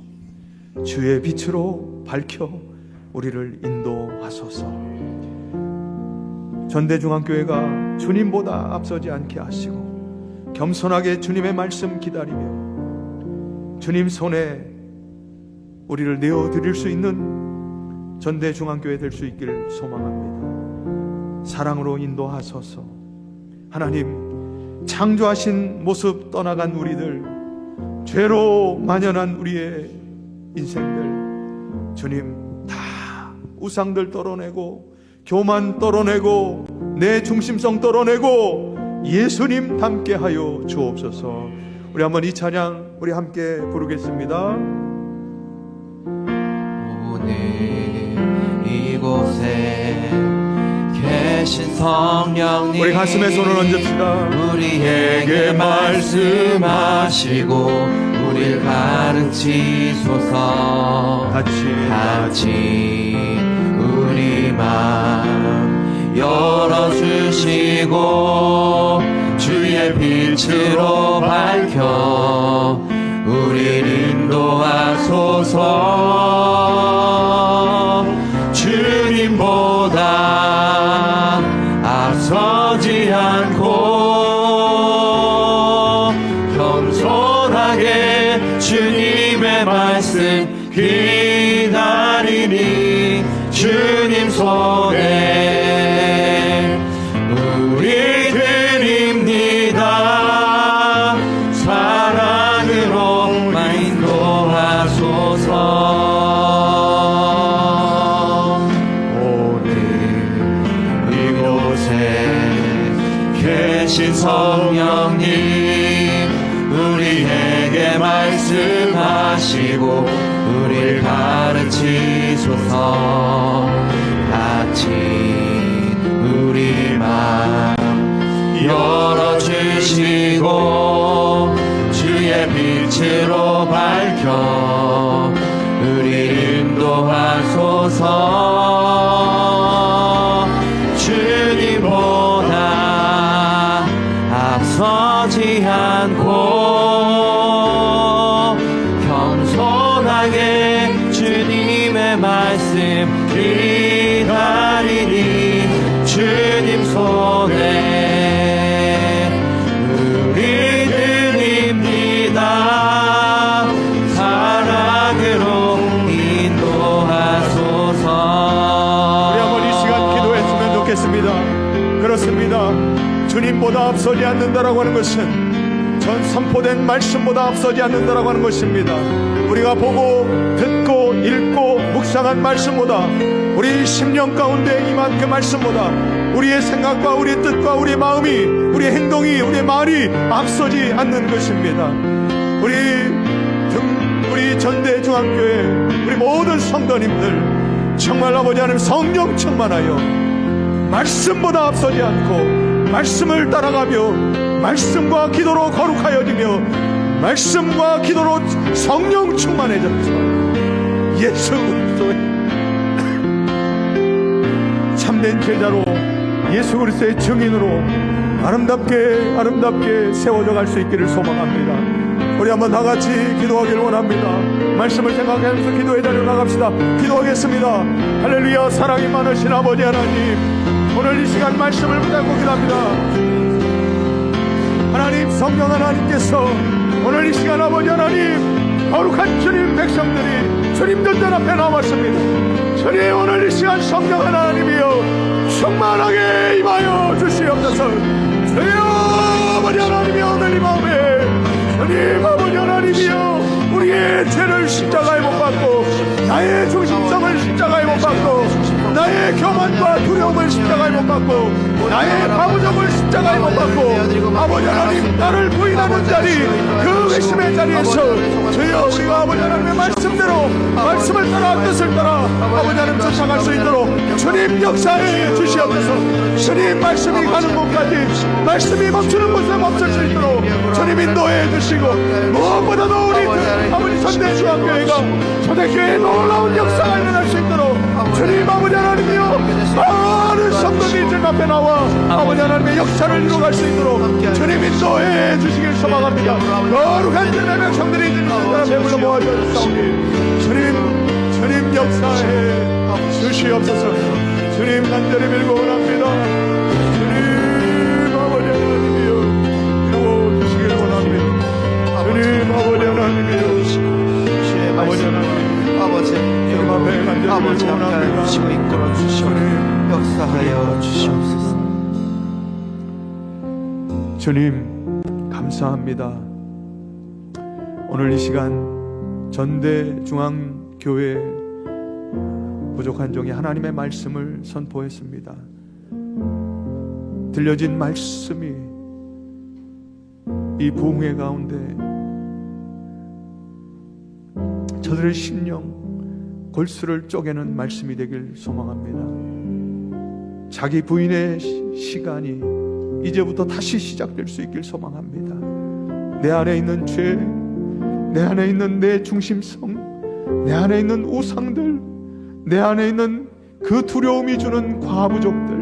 Speaker 4: 주의 빛으로 밝혀 우리를 인도하소서. 전대중앙교회가 주님보다 앞서지 않게 하시고 겸손하게 주님의 말씀 기다리며 주님 손에 우리를 내어드릴 수 있는 전대중앙교회 될 수 있기를 소망합니다. 사랑으로 인도하소서. 하나님, 창조하신 모습 떠나간 우리들, 죄로 만연한 우리의 인생들, 주님 다 우상들 떨어내고 교만 떨어내고 내 중심성 떨어내고 예수님 닮게 하여 주옵소서. 우리 한번 이 찬양 우리 함께 부르겠습니다.
Speaker 5: 오늘 이곳에 계신 성령님,
Speaker 4: 우리 가슴에 손을 얹읍시다.
Speaker 5: 우리에게 말씀하시고 우리를 가르치소서. 같이 우리 마음 열어주시고 주의 빛으로 밝혀 우리를 인도하소서. 주님보다 앞서지 않고 겸손하게 주님의 말씀 기다리니 주님 손에 우리 드립니다. 사랑으로 인도하소서. 계신 성령님, 우리에게 말씀하시고 우리를 가르치소서. 같이 우리 마음 열어주시고 주의 빛으로 밝혀 우리를 인도하소서. 주님보다 앞서지 않고 겸손하게 주님의 말씀 기다리니 주님 손에 우리 드립니다. 사랑으로 인도하소서.
Speaker 4: 우리 한번 이 시간 기도했으면 좋겠습니다. 그렇습니다. 주님보다 앞서지 않는다라고 하는 것은 전 선포된 말씀보다 앞서지 않는다라고 하는 것입니다. 우리가 보고 듣고 읽고 묵상한 말씀보다, 우리 심령 가운데 임한 그 말씀보다 우리의 생각과 우리의 뜻과 우리의 마음이, 우리의 행동이, 우리의 말이 앞서지 않는 것입니다. 우리 전대중앙교회 우리 모든 성도님들 정말 아버지 하나님 성령 충만하여 말씀보다 앞서지 않고 말씀을 따라가며 말씀과 기도로 거룩하여지며 말씀과 기도로 성령 충만해져서 예수 그리스도의 참된 제자로 예수 그리스도의 증인으로 아름답게 세워져 갈 수 있기를 소망합니다. 우리 한번 다 같이 기도하기를 원합니다. 말씀을 생각하면서 기도의 자리로 나갑시다. 기도하겠습니다. 할렐루야. 사랑이 많으신 아버지 하나님, 오늘 이 시간 말씀을 붙잡고 기도합니다. 하나님, 성령 하나님께서 오늘 이 시간 아버지 하나님 거룩한 주님 백성들이 주님 전전 앞에 나왔습니다. 주님, 오늘 이 시간 성령 하나님이여 충만하게 임하여 주시옵소서. 주여 아버지 하나님이 오늘 이 마음에 주님 아버지 하나님이여 우리의 죄를 십자가에 못 박고 나의 중심성을 십자가에 못 박고 나의 교만과 두려움을 십자가에 못 박고 나의 바보적을 십자가에 못 박고 아버지 하나님 나를 부인하는 자리, 그 외심의 자리에서 주여 우리가 아버지 하나님의 말씀 말씀대로 말씀을 따라 뜻을 따라 아버지 하나님 쫓아갈 수 있도록 주님 역사해 주시옵소서. 주님 말씀이 가는 곳까지 말씀이 멈추는 곳에 멈출 수 있도록 주님 인도해 주시고 무엇보다도 우리 아버지 전대중앙교회가 초대교회의 놀라운 역사가 일어날 수 있도록 주님 아버지 하나님이여 많은 성도들이 주 앞에 나와 아버지 하나님의 역사를 이루어갈 수 있도록 주님 인도해 주시길 소망합니다. 거룩한 주님의 백성들이 주님 앞에 불러 모아주셨사오니 주님 역사해 주시옵소서. 주님 간절히 밀고 원합니다. 주님 아버지 하나님이여 이루어 주시길 원합니다. 주님 아버지 하나님이여
Speaker 1: 주의
Speaker 4: 아버지 하나님
Speaker 1: 아버지
Speaker 4: 주님 앞에 간절히
Speaker 1: 아버지
Speaker 4: 밀고
Speaker 1: 함께
Speaker 4: 원합니다.
Speaker 1: 주시고 이끌어 주시고 역사하여 주시옵소서.
Speaker 4: 주님 감사합니다. 오늘 이 시간 전대중앙교회 부족한 종이 하나님의 말씀을 선포했습니다. 들려진 말씀이 이 부흥회 가운데 저들의 심령 골수를 쪼개는 말씀이 되길 소망합니다. 자기 부인의 시간이 이제부터 다시 시작될 수 있길 소망합니다. 내 안에 있는 죄, 내 안에 있는 내 중심성, 내 안에 있는 우상들, 내 안에 있는 그 두려움이 주는 과부족들,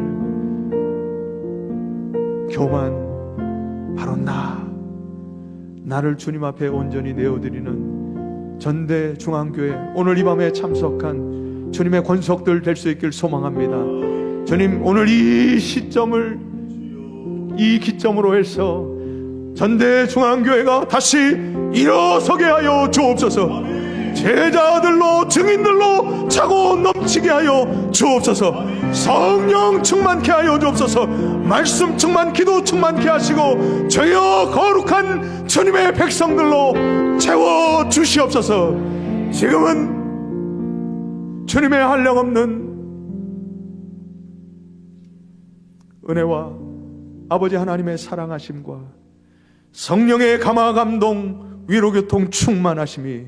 Speaker 4: 교만, 바로 나를 주님 앞에 온전히 내어드리는 전대중앙교회 오늘 이 밤에 참석한 주님의 권속들 될 수 있길 소망합니다. 주님 오늘 이 시점을 이 기점으로 해서 전대중앙교회가 다시 일어서게 하여 주옵소서. 제자들로 증인들로 차고 넘치게 하여 주옵소서. 성령 충만케 하여 주옵소서. 말씀 충만 기도 충만케 하시고 저여 거룩한 주님의 백성들로 채워 주시옵소서. 지금은 주님의 한량없는 은혜와 아버지 하나님의 사랑하심과 성령의 감화 감동 위로교통 충만하심이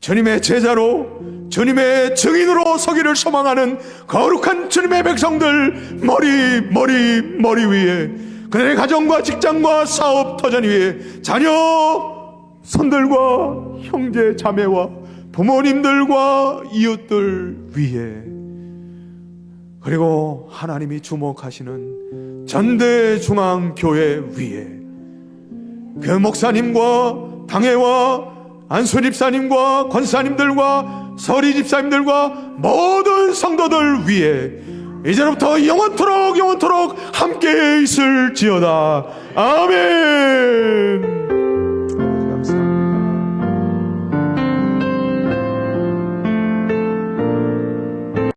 Speaker 4: 주님의 제자로 주님의 증인으로 서기를 소망하는 거룩한 주님의 백성들 머리 위에 그들의 가정과 직장과 사업 터전 위에 자녀 손들과 형제 자매와 부모님들과 이웃들 위에 그리고 하나님이 주목하시는 전대중앙교회 위에 그 목사님과 당회와 안수 집사님과 권사님들과 서리 집사님들과 모든 성도들 위에 이제부터 영원토록 함께 있을지어다. 아멘.